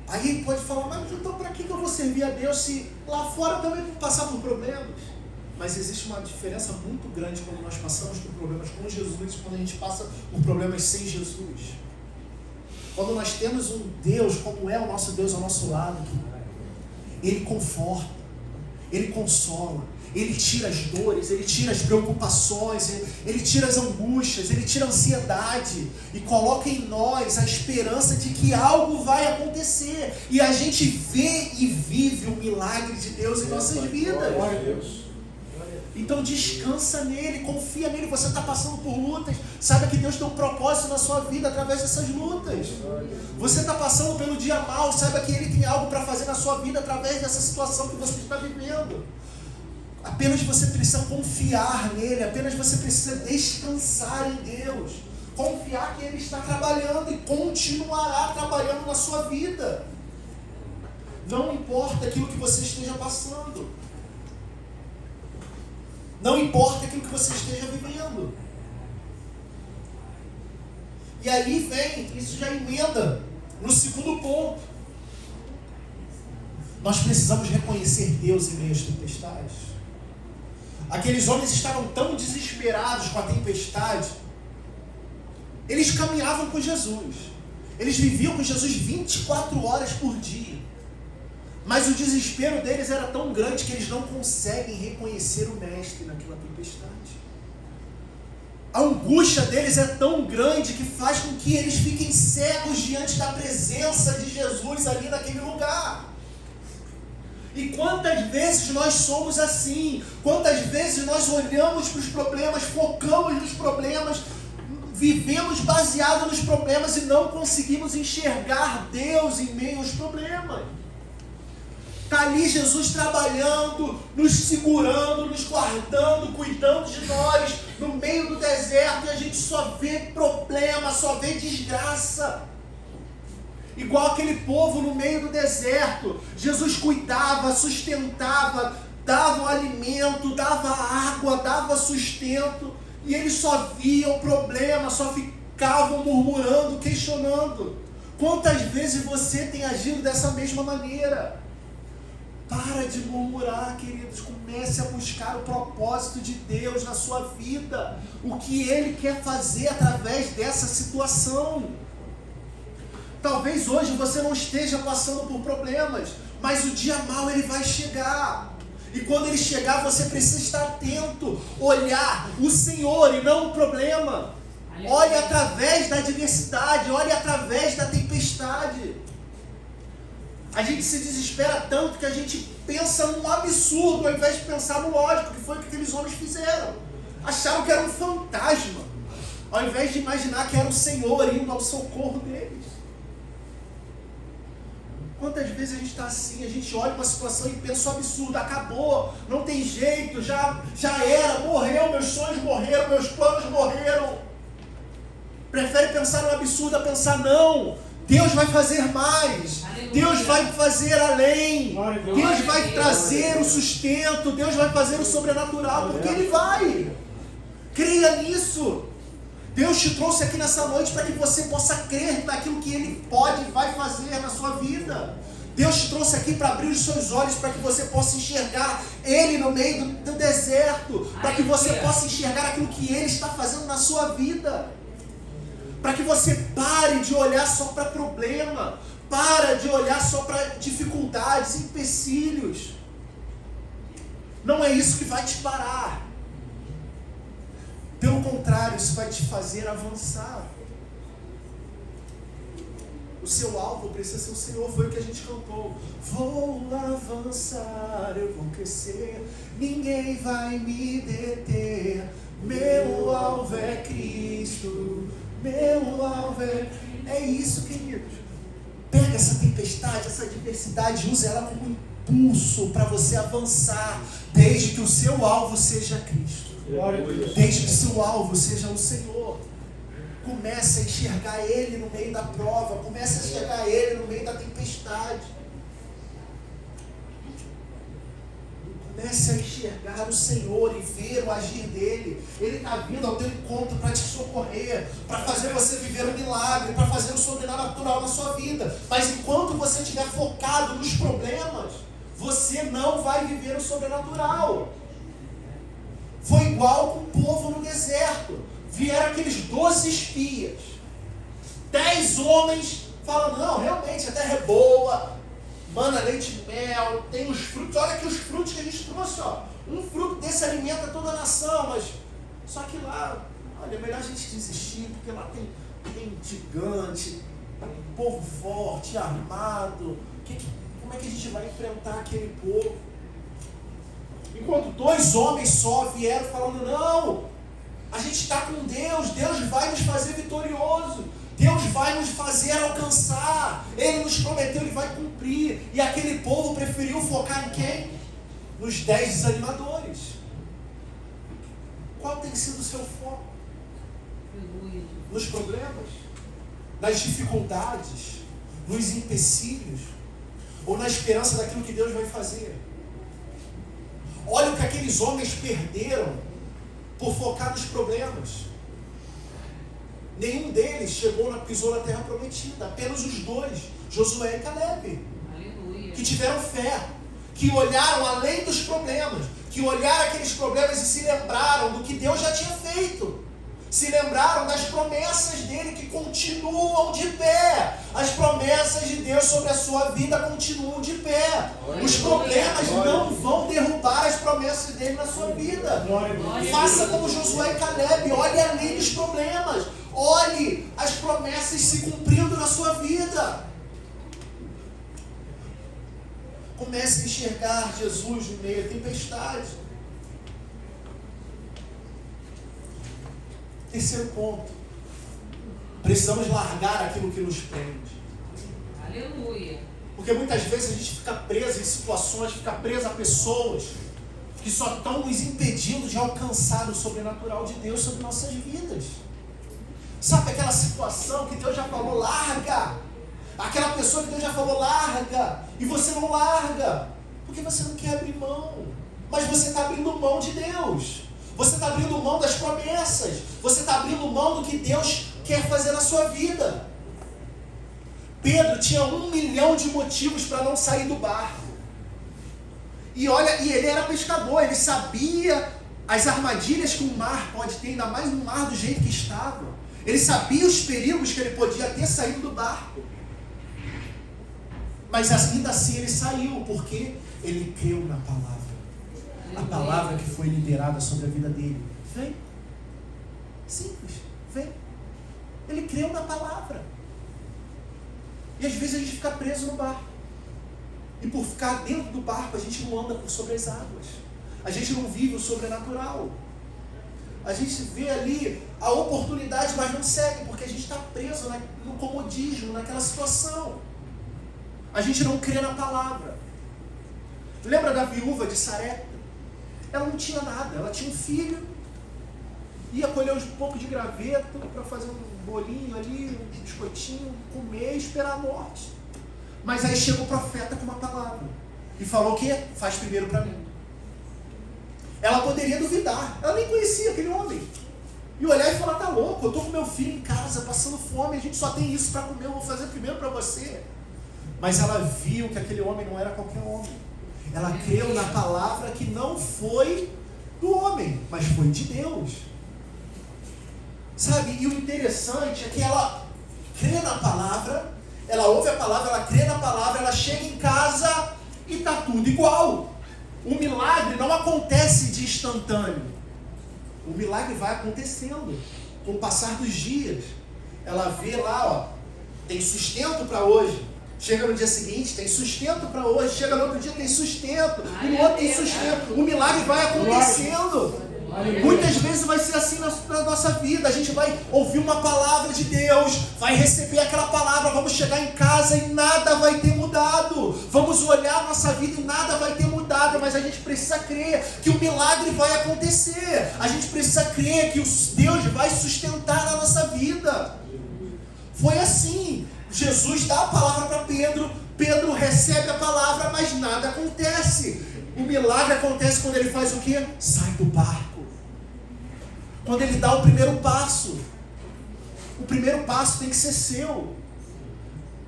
Speaker 1: Aí ele pode falar, mas então para que eu vou servir a Deus se lá fora eu também vou passar por problemas? Mas existe uma diferença muito grande quando nós passamos por problemas com Jesus e quando a gente passa por problemas sem Jesus. Quando nós temos um Deus, como é o nosso Deus ao nosso lado, Ele conforta, Ele consola, Ele tira as dores, Ele tira as preocupações, Ele tira as angústias, Ele tira a ansiedade e coloca em nós a esperança de que algo vai acontecer. E a gente vê e vive o milagre de Deus em nossas vidas. Então descansa nele, confia nele. Você está passando por lutas, saiba que Deus tem um propósito na sua vida através dessas lutas. Você está passando pelo dia mal, saiba que Ele tem algo para fazer na sua vida através dessa situação que você está vivendo. Apenas você precisa confiar nele, apenas você precisa descansar em Deus, confiar que Ele está trabalhando e continuará trabalhando na sua vida. Não importa aquilo que você esteja passando. Não importa aquilo que você esteja vivendo. E aí vem, isso já emenda no segundo ponto. Nós precisamos reconhecer Deus em meio às tempestades. Aqueles homens estavam tão desesperados com a tempestade. Eles caminhavam com Jesus. Eles viviam com Jesus 24 horas por dia. Mas o desespero deles era tão grande que eles não conseguem reconhecer o Mestre naquela tempestade. A angústia deles é tão grande que faz com que eles fiquem cegos diante da presença de Jesus ali naquele lugar. E quantas vezes nós somos assim? Quantas vezes nós olhamos para os problemas, focamos nos problemas, vivemos baseado nos problemas e não conseguimos enxergar Deus em meio aos problemas. Está ali Jesus trabalhando, nos segurando, nos guardando, cuidando de nós, no meio do deserto, e a gente só vê problema, só vê desgraça. Igual aquele povo no meio do deserto, Jesus cuidava, sustentava, dava o alimento, dava água, dava sustento, e eles só viam problema, só ficavam murmurando, questionando. Quantas vezes você tem agido dessa mesma maneira? Para de murmurar, queridos. Comece a buscar o propósito de Deus na sua vida. O que Ele quer fazer através dessa situação. Talvez hoje você não esteja passando por problemas, mas o dia mau ele vai chegar. E quando ele chegar, você precisa estar atento, olhar o Senhor e não o problema. Olhe através da adversidade, olhe através da tempestade. A gente se desespera tanto que a gente pensa num absurdo ao invés de pensar no lógico, que foi o que aqueles homens fizeram. Acharam que era um fantasma, ao invés de imaginar que era o Senhor indo ao socorro deles. Quantas vezes a gente está assim, a gente olha para a situação e pensa um absurdo, acabou, não tem jeito, já era, morreu, meus sonhos morreram, meus planos morreram. Prefere pensar no absurdo a pensar, não, Deus vai fazer mais, aleluia. Deus vai fazer além, Deus vai trazer o sustento, Deus vai fazer o sobrenatural, porque Ele vai. Creia nisso. Deus te trouxe aqui nessa noite para que você possa crer naquilo que Ele pode e vai fazer na sua vida. Deus te trouxe aqui para abrir os seus olhos, para que você possa enxergar Ele no meio do deserto, para que você possa enxergar aquilo que Ele está fazendo na sua vida. Para que você pare de olhar só para problema, para de olhar só para dificuldades, empecilhos. Não é isso que vai te parar. Pelo contrário, isso vai te fazer avançar. O seu alvo precisa ser o Senhor, foi o que a gente cantou. Vou avançar, eu vou crescer, ninguém vai me deter. Meu alvo é Cristo, meu alvo é isso, queridos. Pega essa tempestade, essa adversidade, use ela como impulso para você avançar, desde que o seu alvo seja Cristo. Desde que seu alvo seja o Senhor. Comece a enxergar Ele no meio da prova. Comece a enxergar Ele no meio da tempestade. Comece a enxergar o Senhor e ver o agir dEle. Ele está vindo ao teu encontro para te socorrer, para fazer você viver um milagre, para fazer o sobrenatural na sua vida. Mas enquanto você estiver focado nos problemas, você não vai viver o sobrenatural. Foi igual com o povo no deserto. Vieram aqueles 12 espias. 10 homens falando, não, realmente a terra é boa, mana, leite e mel, tem os frutos, olha aqui os frutos que a gente trouxe, ó. Um fruto desse alimenta toda a nação, mas só que lá, olha, é melhor a gente desistir, porque lá tem gigante, povo forte, armado. Como é que a gente vai enfrentar aquele povo? Enquanto 2 homens só vieram falando, não, a gente está com Deus, Deus vai nos fazer vitorioso, Deus vai nos fazer alcançar, Ele nos prometeu, Ele vai cumprir. E aquele povo preferiu focar em quem? Nos 10 desanimadores. Qual tem sido o seu foco? Nos problemas? Nas dificuldades? Nos empecilhos? Ou na esperança daquilo que Deus vai fazer? Olha o que aqueles homens perderam por focar nos problemas. Nenhum deles pisou na terra prometida. Apenas os 2, Josué e Caleb. Aleluia. Que tiveram fé, que olharam além dos problemas, que olharam aqueles problemas e se lembraram do que Deus já tinha feito. Se lembraram das promessas dele que continuam de pé. As promessas de Deus sobre a sua vida continuam de pé. Os problemas não vão derrubar as promessas dele na sua vida. Faça como Josué e Caleb, olhe além dos problemas. Olhe as promessas se cumprindo na sua vida. Comece a enxergar Jesus no meio da tempestade. Terceiro ponto, Precisamos largar aquilo que nos prende.
Speaker 2: Aleluia.
Speaker 1: Porque muitas vezes a gente fica preso em situações, fica preso a pessoas que só estão nos impedindo de alcançar o sobrenatural de Deus sobre nossas vidas. Sabe aquela situação que Deus já falou, larga? Aquela pessoa que Deus já falou, larga. E você não larga. Porque você não quer abrir mão. Mas você está abrindo mão de Deus. Você está abrindo mão das promessas. Você está abrindo mão do que Deus quer fazer na sua vida. Pedro tinha 1 milhão de motivos para não sair do barco. E olha, e ele era pescador, ele sabia as armadilhas que o mar pode ter, ainda mais no mar do jeito que estava. Ele sabia os perigos que ele podia ter saído do barco. Mas ainda assim ele saiu, porque ele creu na palavra. A palavra que foi liberada sobre a vida dele. Vem. Simples. Vem. Ele creu na palavra. E às vezes a gente fica preso no barco. E por ficar dentro do barco, a gente não anda por sobre as águas. A gente não vive o sobrenatural. A gente vê ali a oportunidade, mas não segue, porque a gente está preso no comodismo, naquela situação. A gente não crê na palavra. Lembra da viúva de Sarepta? Ela não tinha nada, ela tinha um filho, ia colher um pouco de graveto para fazer um bolinho ali, um biscoitinho, comer e esperar a morte. Mas aí chega o profeta com uma palavra e falou o quê? Faz primeiro para mim. Ela poderia duvidar, ela nem conhecia aquele homem. E olhar e falar, tá louco, eu estou com meu filho em casa, passando fome, a gente só tem isso para comer, eu vou fazer primeiro para você. Mas ela viu que aquele homem não era qualquer homem. Ela creu na palavra que não foi do homem, mas foi de Deus. Sabe, e o interessante é que ela crê na palavra, ela ouve a palavra, ela crê na palavra, ela chega em casa e está tudo igual. O milagre não acontece de instantâneo. O milagre vai acontecendo com o passar dos dias. Ela vê lá, ó, tem sustento para hoje. Chega no dia seguinte, tem sustento para hoje. Chega no outro dia, tem sustento. E no outro tem sustento. O milagre vai acontecendo. Muitas vezes vai ser assim na nossa vida. A gente vai ouvir uma palavra de Deus, vai receber aquela palavra, vamos chegar em casa e nada vai ter mudado. Vamos olhar a nossa vida e nada vai ter mudado. Mas a gente precisa crer que o milagre vai acontecer. A gente precisa crer que Deus vai sustentar a nossa vida. Foi assim. Jesus dá a palavra para Pedro, Pedro recebe a palavra, mas nada acontece. O milagre acontece quando ele faz o quê? Sai do barco. Quando ele dá o primeiro passo. O primeiro passo tem que ser seu.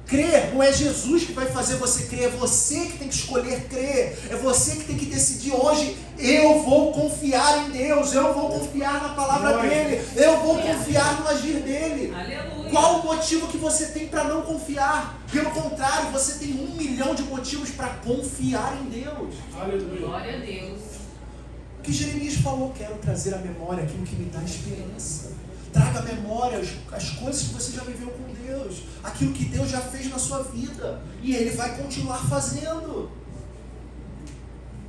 Speaker 1: Crer, não é Jesus que vai fazer você crer, é você que tem que escolher crer, é você que tem que decidir hoje, eu vou confiar em Deus, eu vou confiar na palavra dele, eu vou confiar no agir dele.
Speaker 2: Aleluia.
Speaker 1: Qual o motivo que você tem para não confiar? Pelo contrário, você tem 1 milhão de motivos para confiar em Deus.
Speaker 2: Aleluia. Glória a Deus.
Speaker 1: O que Jeremias falou, quero trazer à memória aquilo que me dá esperança. Traga à memória as coisas que você já viveu com Deus, aquilo que Deus já fez na sua vida, e Ele vai continuar fazendo.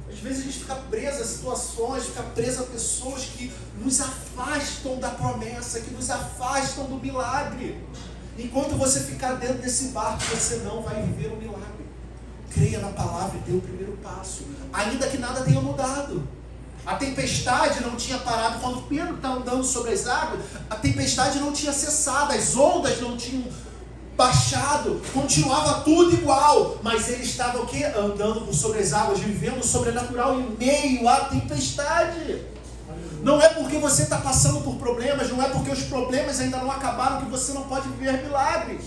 Speaker 1: Às vezes a gente fica preso a situações, fica preso a pessoas que nos afastam da promessa, que nos afastam do milagre. Enquanto você ficar dentro desse barco, você não vai viver o milagre. Creia na palavra e dê o primeiro passo, ainda que nada tenha mudado. A tempestade não tinha parado. Quando Pedro está andando sobre as águas, a tempestade não tinha cessado, as ondas não tinham baixado, continuava tudo igual, mas ele estava o quê? Andando por sobre as águas, vivendo o sobrenatural em meio à tempestade. Não é porque você está passando por problemas, não é porque os problemas ainda não acabaram que você não pode viver milagres.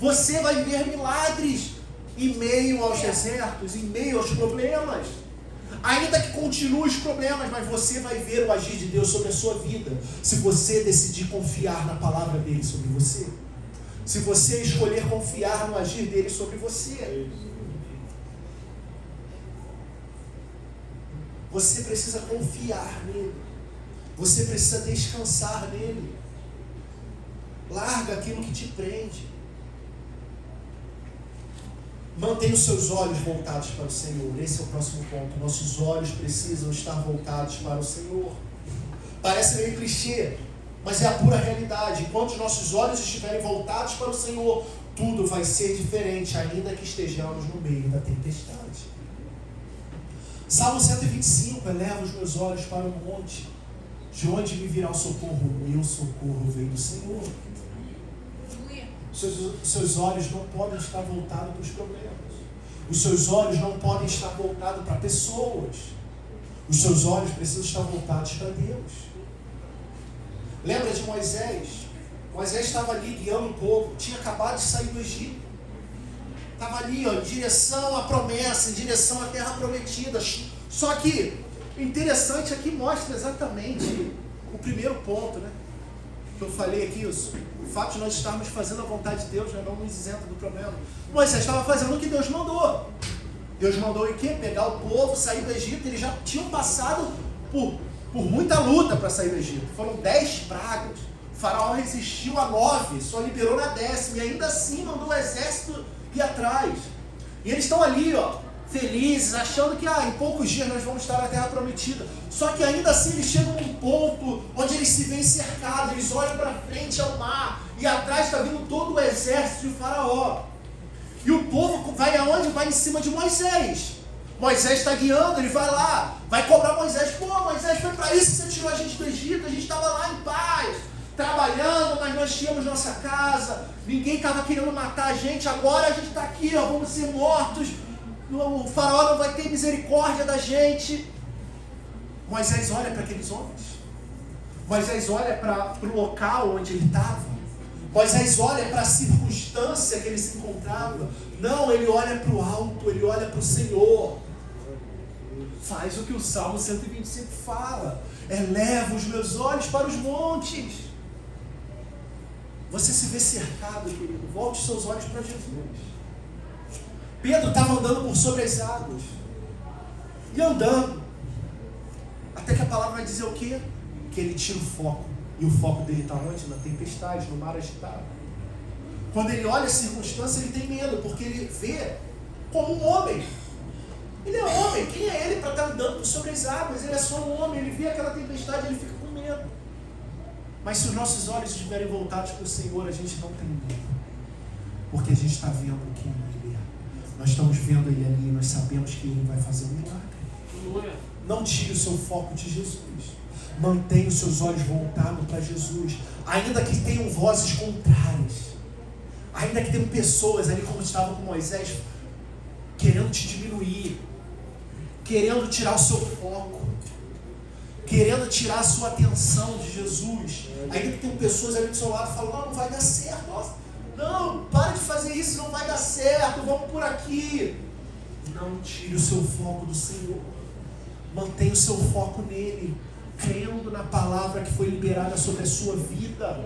Speaker 1: Você vai viver milagres em meio aos desertos, em meio aos problemas. Ainda que continue os problemas, mas você vai ver o agir de Deus sobre a sua vida, se você decidir confiar na palavra dele sobre você, se você escolher confiar no agir dele sobre você. Você precisa confiar nele, você precisa descansar nele. Larga aquilo que te prende. Mantenha os seus olhos voltados para o Senhor. Esse é o próximo ponto. Nossos olhos precisam estar voltados para o Senhor. Parece meio clichê, Mas é a pura realidade. Enquanto os nossos olhos estiverem voltados para o Senhor, tudo vai ser diferente, ainda que estejamos no meio da tempestade. Salmo 125, eleva os meus olhos para o monte, de onde me virá o socorro? O meu socorro vem do Senhor. Seus olhos não podem estar voltados para os problemas. Os seus olhos não podem estar voltados para pessoas. Os seus olhos precisam estar voltados para Deus. Lembra de Moisés? Moisés estava ali guiando o povo, tinha acabado de sair do Egito. Estava ali, ó, em direção à promessa, em direção à terra prometida. Só que o interessante aqui mostra exatamente o primeiro ponto, né? Que eu falei aqui, isso. O fato de nós estarmos fazendo a vontade de Deus, né, não nos isenta do problema. Moisés estava fazendo o que Deus mandou. Deus mandou o quê? Pegar o povo, sair do Egito. Eles já tinham passado por muita luta para sair do Egito. Foram 10 pragas. O faraó resistiu a 9, só liberou na 10ª. E ainda assim mandou o exército ir atrás. E eles estão ali, ó, felizes, achando que em poucos dias nós vamos estar na terra prometida. Só que ainda assim eles chegam num ponto onde eles se veem cercados. Eles olham para frente ao mar. E atrás está vindo todo o exército de faraó. E o povo vai aonde? Vai em cima de Moisés. Moisés está guiando, ele vai lá, vai cobrar Moisés. Pô, Moisés, foi para isso que você tirou a gente do Egito, a gente estava lá em paz, trabalhando, mas nós tínhamos nossa casa, ninguém estava querendo matar a gente, agora a gente está aqui, ó, vamos ser mortos, o faraó não vai ter misericórdia da gente. Moisés olha para aqueles homens, Moisés olha para o local onde ele estava, Moisés olha para a circunstância que ele se encontrava. Não, ele olha para o alto, ele olha para o Senhor. Faz o que o Salmo 125 fala. Eleva os meus olhos para os montes. Você se vê cercado, querido. Volte seus olhos para Jesus. Pedro estava andando por sobre as águas. E andando. Até que a palavra vai dizer o quê? Que ele tira o foco. E o foco dele está onde? Na tempestade, no mar agitado. Quando ele olha a circunstância, ele tem medo, porque ele vê como um homem. Ele é homem, quem é ele para estar andando por sobre as águas? Ele é só um homem, ele vê aquela tempestade, ele fica com medo. Mas se os nossos olhos estiverem voltados para o Senhor, a gente não tem medo. Porque a gente está vendo quem Ele é. Nós estamos vendo Ele ali, nós sabemos que Ele vai fazer um milagre. Não tire o seu foco de Jesus. Mantenha os seus olhos voltados para Jesus. Ainda que tenham vozes contrárias. Ainda que tenham pessoas ali, como estava com Moisés, querendo te diminuir. Querendo tirar o seu foco. Querendo tirar a sua atenção de Jesus. Ainda que tenham pessoas ali do seu lado falando, não vai dar certo. Nossa, não, para de fazer isso, não vai dar certo. Vamos por aqui. Não tire o seu foco do Senhor. Mantenha o seu foco nele. Crendo na palavra que foi liberada sobre a sua vida,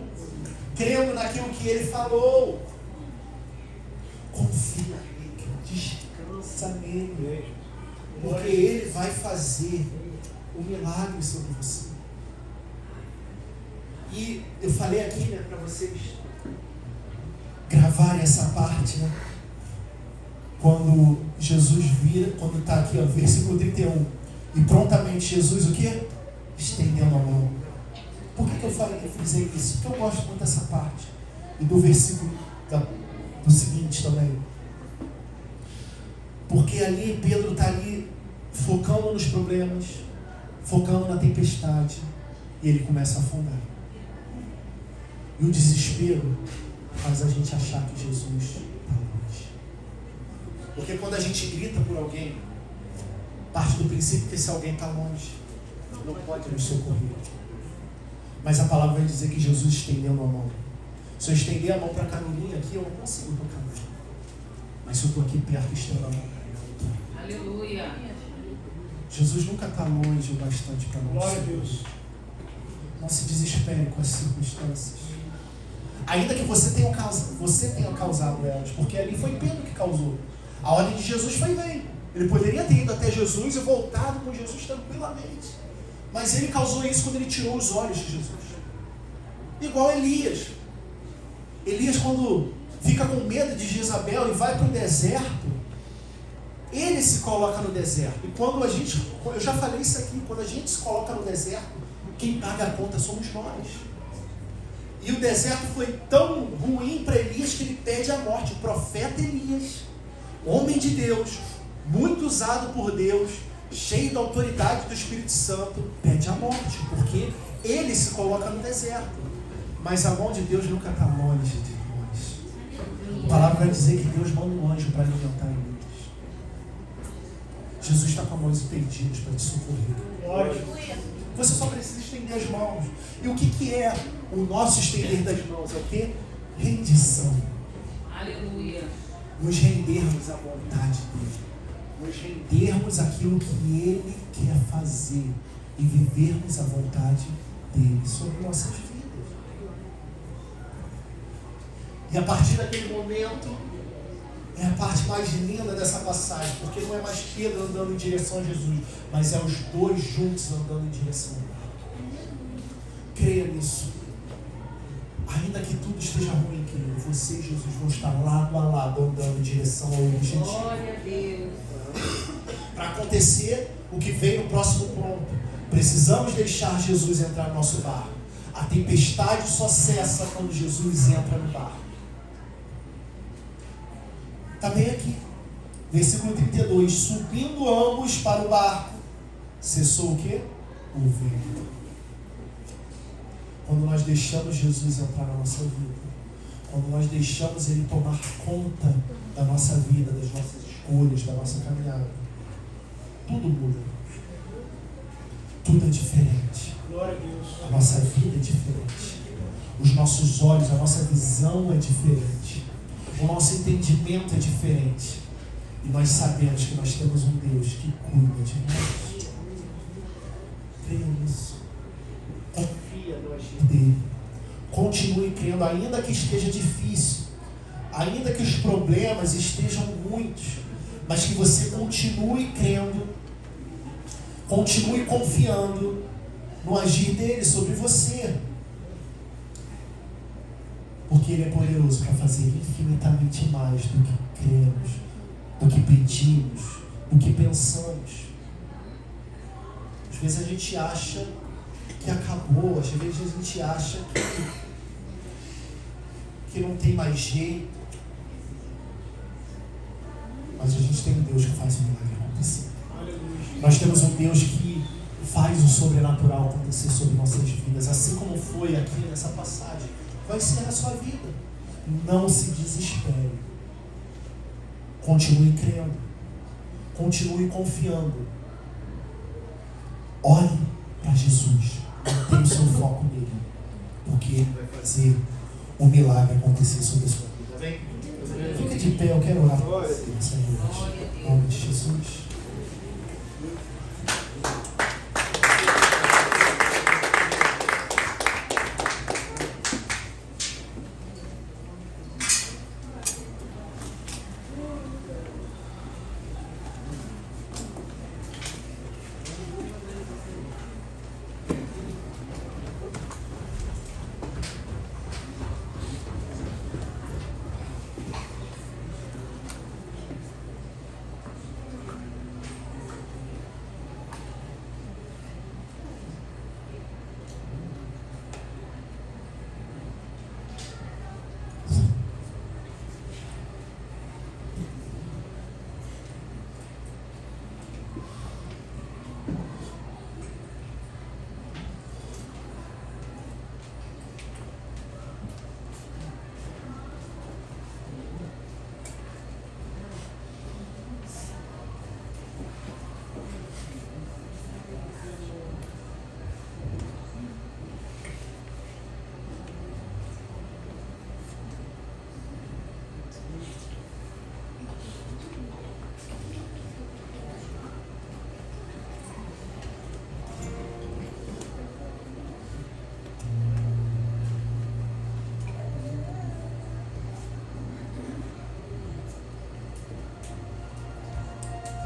Speaker 1: crendo naquilo que Ele falou. Confia nele, descansa nele, porque Ele vai fazer um milagre sobre você. E eu falei aqui, né, para vocês gravarem essa parte, né? Quando Jesus vira, quando está aqui, ó, versículo 31, e prontamente Jesus o quê? Estendendo a mão. Por que eu falei que eu frisei isso? Porque eu gosto muito dessa parte. E do versículo do seguinte também. Porque ali Pedro está ali focando nos problemas, focando na tempestade, e ele começa a afundar. E o desespero faz a gente achar que Jesus está longe. Porque quando a gente grita por alguém, parte do princípio que esse alguém está longe, não pode nos socorrer. Mas a palavra vai dizer que Jesus estendendo a mão. Se eu estender a mão para a Camilinha aqui, eu não consigo tocar nela. Mas se eu estou aqui perto, estendo a mão para ela.
Speaker 2: Aleluia.
Speaker 1: Jesus nunca está longe o bastante para nós.
Speaker 3: Glória a Deus.
Speaker 1: Não se desespere com as circunstâncias. Ainda que você tenha causado elas, porque ali foi Pedro que causou. A ordem de Jesus foi vem. Ele poderia ter ido até Jesus e voltado com Jesus tranquilamente. Mas ele causou isso quando ele tirou os olhos de Jesus. Igual Elias. Elias, quando fica com medo de Jezabel e vai para o deserto, ele se coloca no deserto. E quando eu já falei isso aqui, quando a gente se coloca no deserto, quem paga a conta somos nós. E o deserto foi tão ruim para Elias que ele pede a morte. O profeta Elias, homem de Deus, muito usado por Deus, cheio da autoridade do Espírito Santo, pede a morte, porque ele se coloca no deserto. Mas a mão de Deus nunca está longe de nós. A palavra vai dizer que Deus manda um anjo para alimentar eles. Jesus está com as mãos estendidas para te socorrer. Você só precisa estender as mãos. E o que é o nosso estender das mãos? É o quê? Rendição.
Speaker 2: Aleluia.
Speaker 1: Nos rendermos à vontade dele. Nos rendermos àquilo que ele quer fazer. E vivermos a vontade dele sobre nossas vidas. E a partir daquele momento, é a parte mais linda dessa passagem, porque não é mais Pedro andando em direção a Jesus, mas é os dois juntos andando em direção a ele. Creia nisso. Ainda que tudo esteja ruim, querido, você e Jesus vão estar lado a lado andando em direção ao objetivo.
Speaker 2: Glória a Deus.
Speaker 1: Para acontecer o que vem no próximo ponto, precisamos deixar Jesus entrar no nosso barco. A tempestade só cessa quando Jesus entra no barco. Está bem aqui, versículo 32, subindo ambos para o barco, cessou o quê? O vento. Quando nós deixamos Jesus entrar na nossa vida, quando nós deixamos Ele tomar conta da nossa vida, das nossas escolhas, da nossa caminhada, tudo muda. Tudo é diferente. A nossa vida é diferente. Os nossos olhos, a nossa visão é diferente. O nosso entendimento é diferente. E nós sabemos que nós temos um Deus que cuida de nós. Creia nisso. Confia no agir dele. Continue crendo, ainda que esteja difícil, ainda que os problemas estejam muitos, mas que você continue crendo, continue confiando no agir dele sobre você. Porque Ele é poderoso para fazer infinitamente mais do que cremos, do que pedimos, do que pensamos. Às vezes a gente acha que acabou, às vezes a gente acha que não tem mais jeito. Mas a gente tem um Deus que faz o milagre acontecer. Nós temos um Deus que faz o sobrenatural acontecer sobre nossas vidas, assim como foi aqui nessa passagem. Vai ser na sua vida. Não se desespere. Continue crendo. Continue confiando. Olhe para Jesus. Mantenha o seu foco nele. Porque Ele vai fazer o milagre acontecer sobre a sua vida. Amém? Fica de pé, eu quero orar por você nessa noite. Em nome de Jesus.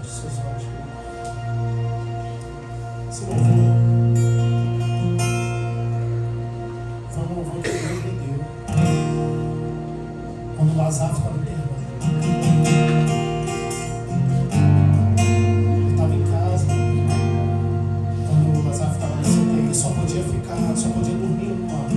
Speaker 1: Seus olhos, Senhor, vamos que Deus me deu. Quando Lázaro estava internado, eu estava em casa. Quando Lázaro estava nesse UTI, só podia dormir um lado.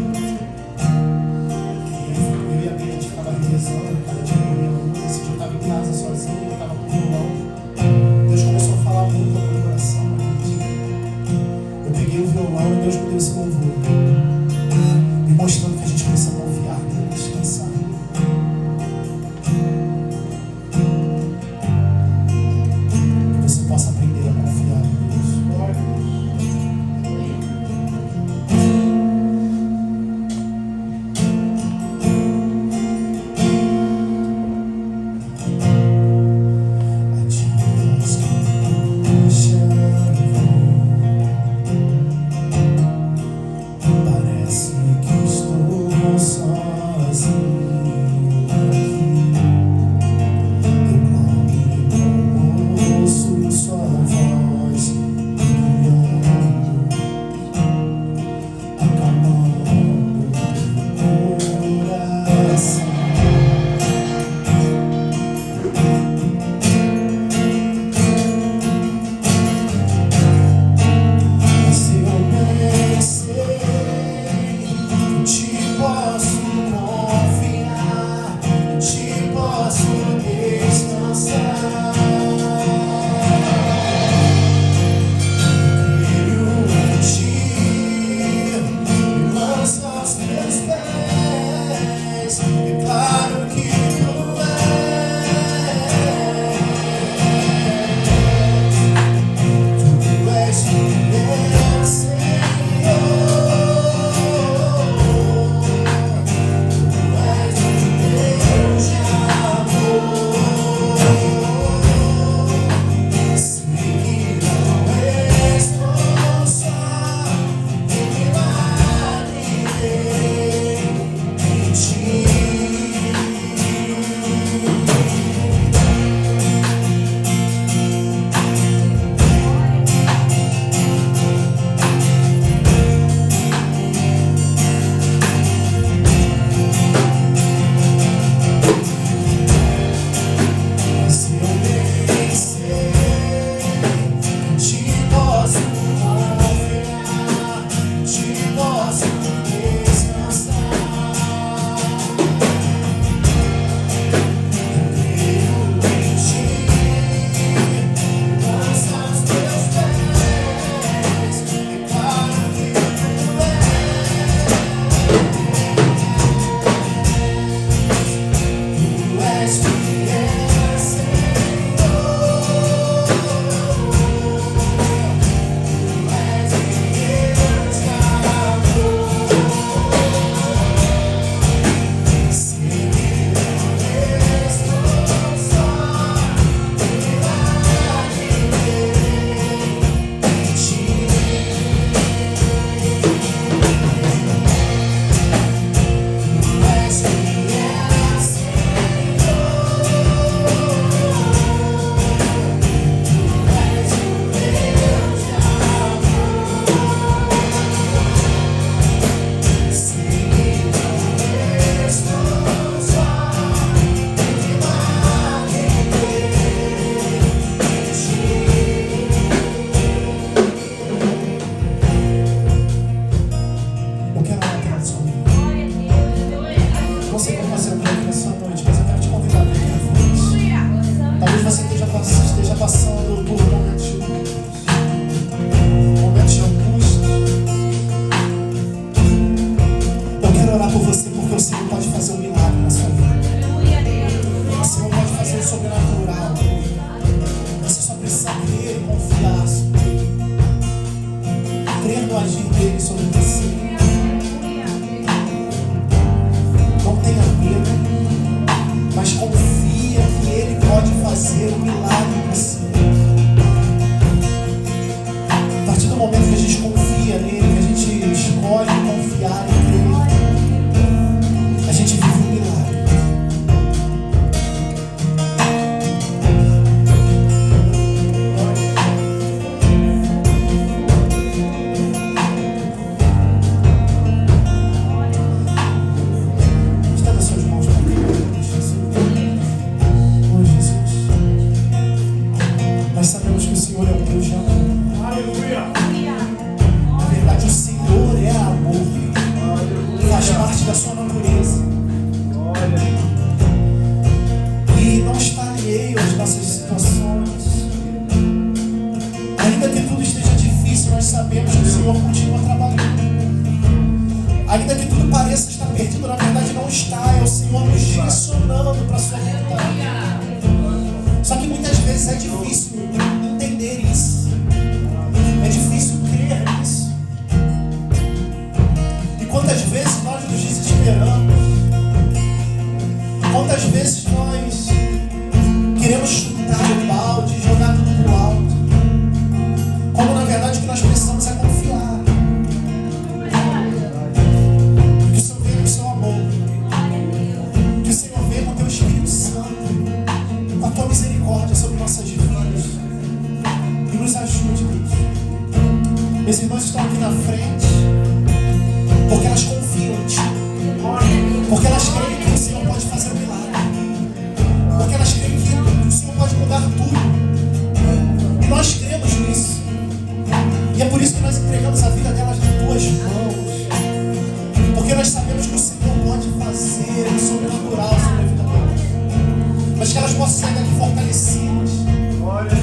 Speaker 1: mas que elas possam sair daqui fortalecidas,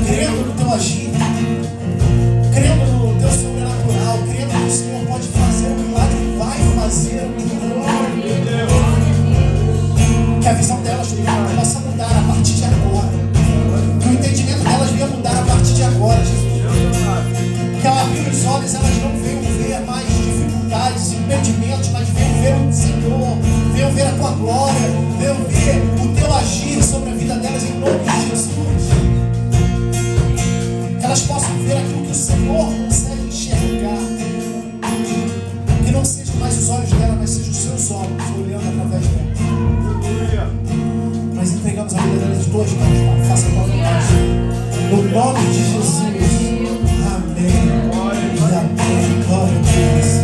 Speaker 1: crendo no teu agir, crendo no teu sobrenatural, crendo que o Senhor pode fazer um milagre, vai fazer um milagre. Que a visão delas possa mudar a partir de agora, que o entendimento delas venha mudar a partir de agora, Jesus. Que ao abrir os olhos elas não venham ver mais dificuldades, impedimentos, mas venham ver o Senhor, venham ver a tua glória, venham ver o teu agir sobre a vida delas em nome de Jesus. Que elas possam ver aquilo que o Senhor consegue enxergar. Que não sejam mais os olhos dela, mas sejam os seus olhos olhando através dela. Nós entregamos a vida dela de tuas mãos, Pai. Faça a tua vontade. No nome de Jesus. Amém. E amém. Glória a Deus.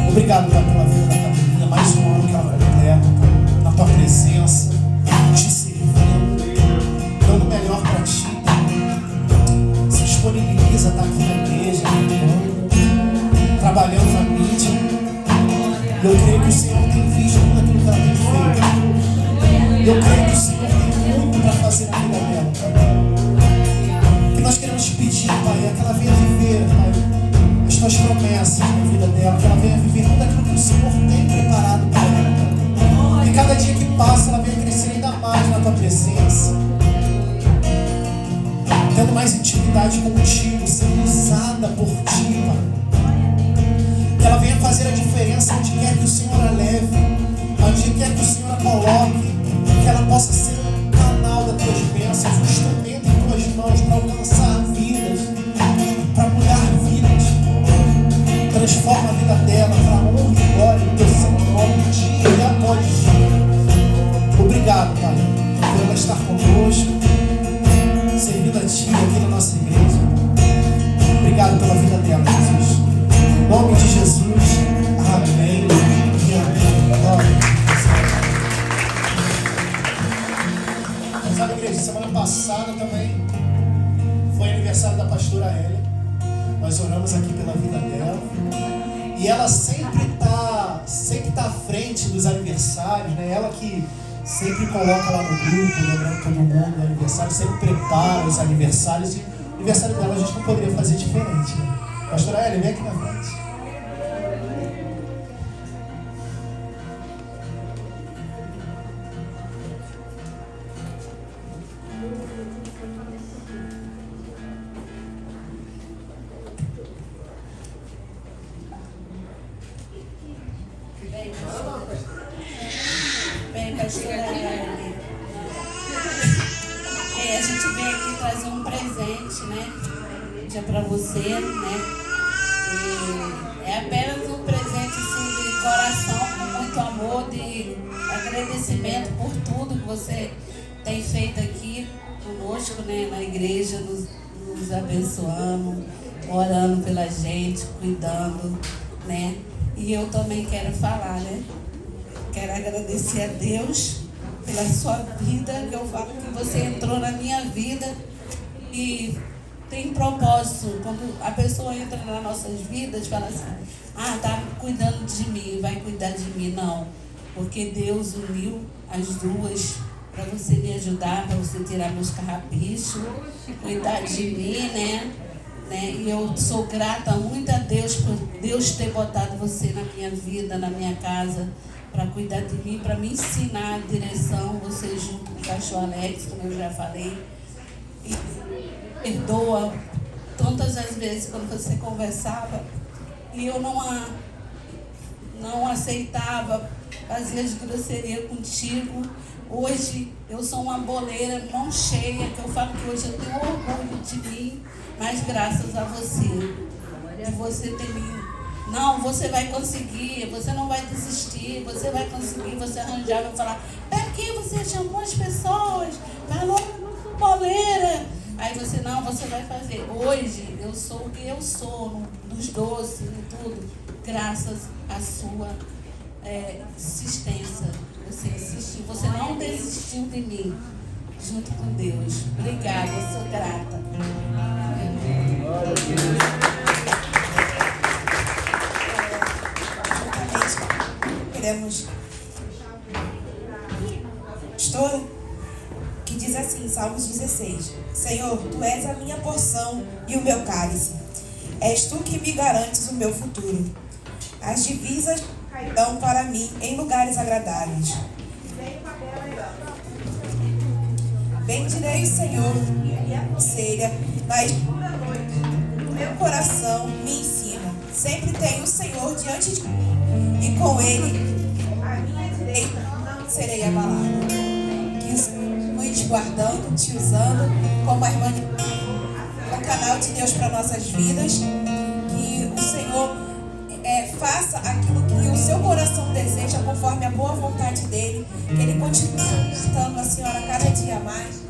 Speaker 1: Obrigado, Pai, pela vida da Camilinha. Mais um ano que ela completa na tua presença, te servindo, dando o melhor para ti. Se disponibiliza, está aqui na igreja, trabalhando na mídia. E eu creio que o Senhor tem visto tudo aquilo que ela tem feito. Eu creio que o Senhor tem muito para fazer na vida dela. Que nós queremos te pedir, Pai, é que ela venha viver, Pai, as tuas promessas na vida dela, que ela venha viver tudo aquilo que o Senhor tem preparado para ela. E cada dia que passa, ela venha crescer ainda mais na tua presença, tendo mais intimidade contigo, sendo usada por ti, Pai. Que ela venha fazer a diferença onde quer que o Senhor a leve, onde quer que o Senhor a coloque, que ela possa ser um canal das tuas bênçãos, um instrumento em tuas mãos para alcançar vidas, para mudar vidas. Transforma a vida dela para a honra e glória do teu santo nome, dia após dia. Obrigado, Pai, por ela estar conosco, servindo a Ti aqui na nossa igreja. Obrigado pela vida dela, Jesus. Em nome de Jesus, amém e amém. Glória a Deus. Sabe, igreja, semana passada também foi aniversário da pastora Hélia. Nós oramos aqui pela vida dela. E ela sempre tá à frente dos aniversários, né? Ela que sempre coloca lá no grupo, lembrando todo mundo do aniversário, sempre prepara os aniversários. E aniversário dela a gente não poderia fazer diferente, né? Pastora Elia, vem aqui na frente.
Speaker 4: Bem, pastora Elia, a gente veio aqui trazer um presente, né? Já para você, né? E é apenas um presente assim, de coração, com muito amor, de agradecimento por tudo que você tem feito aqui conosco, né? Na igreja, nos abençoando, orando pela gente, cuidando, né? E eu também quero falar, né? Quero agradecer a Deus pela sua vida, que eu falo que você entrou na minha vida e tem propósito. Quando a pessoa entra nas nossas vidas, fala assim, tá cuidando de mim, vai cuidar de mim. Não, porque Deus uniu as duas para você me ajudar, para você tirar meus carrapichos, cuidar de mim, né? E eu sou grata muito a Deus por Deus ter botado você na minha vida, na minha casa, para cuidar de mim, para me ensinar a direção, você junto com o pastor Alex, como eu já falei. E perdoa tantas as vezes quando você conversava e eu não aceitava, fazia as grosserias contigo. Hoje eu sou uma boleira, mão cheia, que eu falo que hoje eu tenho orgulho de mim, mas graças a você. De você ter me... Não, você vai conseguir, você não vai desistir, você vai conseguir, você arranjar, vai falar, para que você chamou as pessoas? Falou, não sou boleira. Aí você, não, você vai fazer. Hoje eu sou o que eu sou, nos doces e tudo, graças à sua insistência. Você insistiu, você não desistiu de mim, junto com Deus. Obrigada, eu sou grata.
Speaker 5: Queremos pastora que diz assim, Salmos 16: Senhor, tu és a minha porção e o meu cálice. És tu que me garantes o meu futuro. As divisas cairão para mim em lugares agradáveis. Bendirei o Senhor e a conselha na escura noite. O meu coração me ensina. Sempre tenho o Senhor diante de mim. E com Ele, a minha direita, não serei abalada. Que o Senhor continue te guardando, te usando, como a irmã é o canal de Deus para nossas vidas. Que o Senhor faça aquilo que o seu coração deseja, conforme a boa vontade dEle. Que Ele continue conquistando a senhora cada dia mais.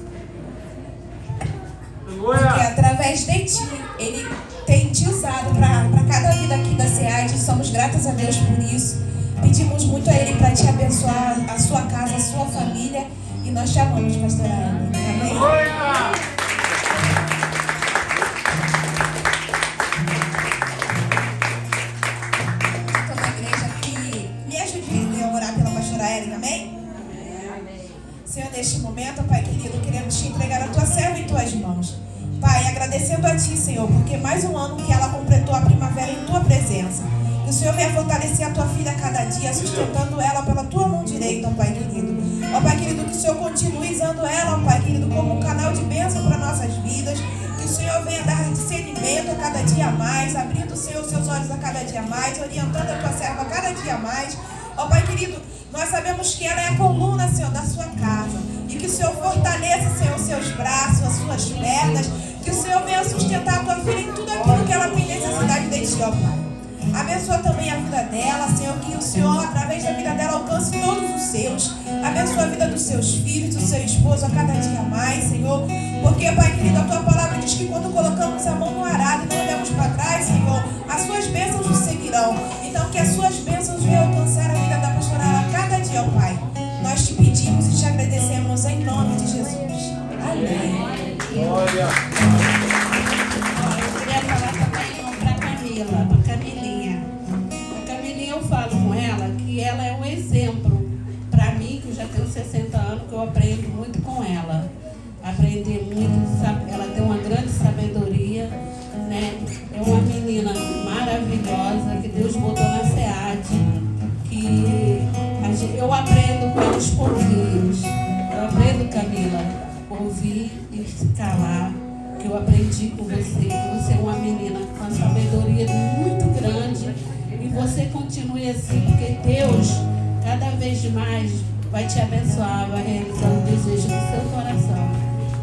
Speaker 5: Porque através de ti, Ele tem te usado para cada vida aqui da SEAD. Somos gratas a Deus por isso. Pedimos muito a Ele para te abençoar, a sua casa, a sua família. E nós te amamos, pastora Ana. Amém? Toda a igreja que me ajude a orar pela pastora Érica, amém? Senhor, neste momento, Pai querido, queremos te entregar a tua serva em tuas mãos. Pai, agradecendo a Ti, Senhor, porque mais um ano que ela completou a primavera em Tua presença. Que o Senhor venha fortalecer a Tua filha a cada dia, sustentando ela pela Tua mão direita, ó Pai querido. Ó Pai querido, que o Senhor continue usando ela, ó Pai querido, como um canal de bênção para nossas vidas. Que o Senhor venha dar discernimento a cada dia mais, abrindo, Senhor, os seus olhos a cada dia mais, orientando a Tua serva a cada dia mais. Ó Pai querido, nós sabemos que ela é a coluna, Senhor, da sua casa. E que o Senhor fortaleça, Senhor, os seus braços, as suas pernas. Que o Senhor venha sustentar a tua filha em tudo aquilo que ela tem necessidade de ti, ó Pai. Abençoa também a vida dela, Senhor, que o Senhor, através da vida dela, alcance todos os seus. Abençoa a vida dos seus filhos, do seu esposo a cada dia mais, Senhor. Porque, Pai querido, a tua palavra diz que quando colocamos a mão no arado e não olhamos para trás, Senhor, as suas bênçãos nos seguirão. Então, que as suas bênçãos venham alcançar a vida da pastora a cada dia, ó Pai. Nós te pedimos e te agradecemos em nome de Jesus. Amém.
Speaker 4: Eu queria falar também para Camila, para Camilinha. A Camilinha, eu falo com ela que ela é um exemplo para mim, que eu já tenho 60 anos, que eu aprendo muito com ela. Aprendi muito, ela tem uma grande sabedoria. continue assim, porque Deus, cada vez mais, vai te abençoar, vai realizar o desejo do seu coração.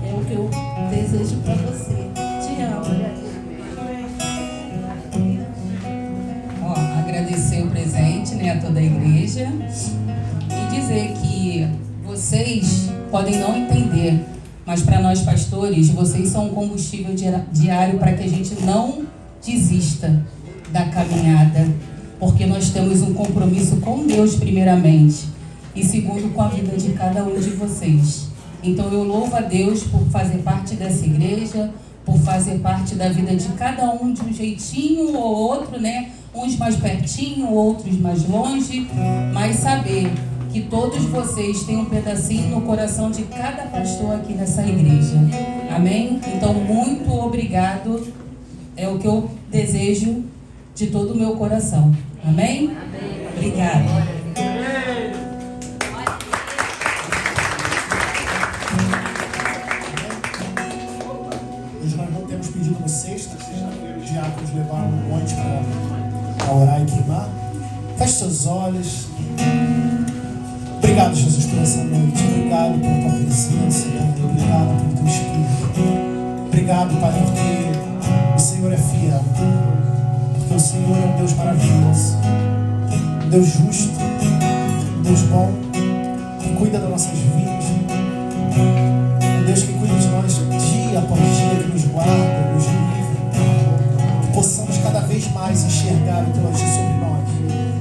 Speaker 4: É o que eu desejo para você. Te amo.
Speaker 2: Ó, agradecer o presente, né, a toda a igreja e dizer que vocês podem não entender, mas para nós pastores, vocês são um combustível diário para que a gente não desista da caminhada, porque nós temos um compromisso com Deus primeiramente e segundo com a vida de cada um de vocês. Então eu louvo a Deus por fazer parte dessa igreja, por fazer parte da vida de cada um de um jeitinho ou outro, né? Uns mais pertinho, outros mais longe, mas saber que todos vocês têm um pedacinho no coração de cada pastor aqui nessa igreja. Amém? Então, muito obrigado. É o que eu desejo de todo o meu coração. Amém? Amém. Obrigada.
Speaker 1: Hoje nós não temos pedido no sexta, os diáconos levaram um monte para orar e queimar. Feche seus olhos. Obrigado, Jesus, por essa noite. Obrigado pela tua presença, Pai. Obrigado pelo teu Espírito. Obrigado, Pai, porque o Senhor é fiel. Porque o Senhor é um Deus maravilhoso. Um Deus justo. Um Deus bom. Que cuida das nossas vidas. Um Deus que cuida de nós dia após dia, que nos guarda, nos livra. Que possamos cada vez mais enxergar o teu agir sobre nós.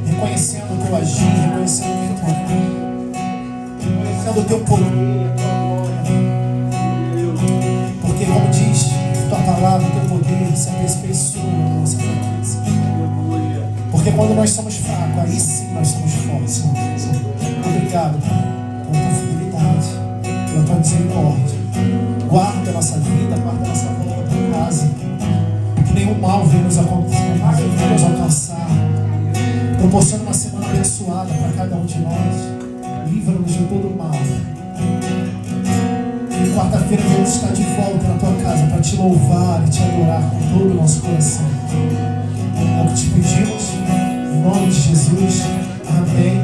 Speaker 1: Reconhecendo o teu agir, reconhecendo o teu amor. Do teu poder, porque como diz tua palavra, o teu poder se aperfeiçoa na nossa fraqueza. Porque quando nós somos fracos, aí sim nós somos fortes. Obrigado, Pai, pela tua fidelidade, pela tua misericórdia. Guarda a nossa vida, guarda a nossa volta para casa, que nenhum mal venha nos alcançar. Proporciona uma semana abençoada para cada um de nós. Livra-nos de todo o mal. E quarta-feira Deus está de volta na tua casa para te louvar e te adorar com todo o nosso coração. É o que te pedimos, em nome de Jesus. Amém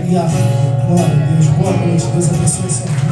Speaker 1: e amém. Glória a Deus. Boa noite. Deus abençoe essa vida.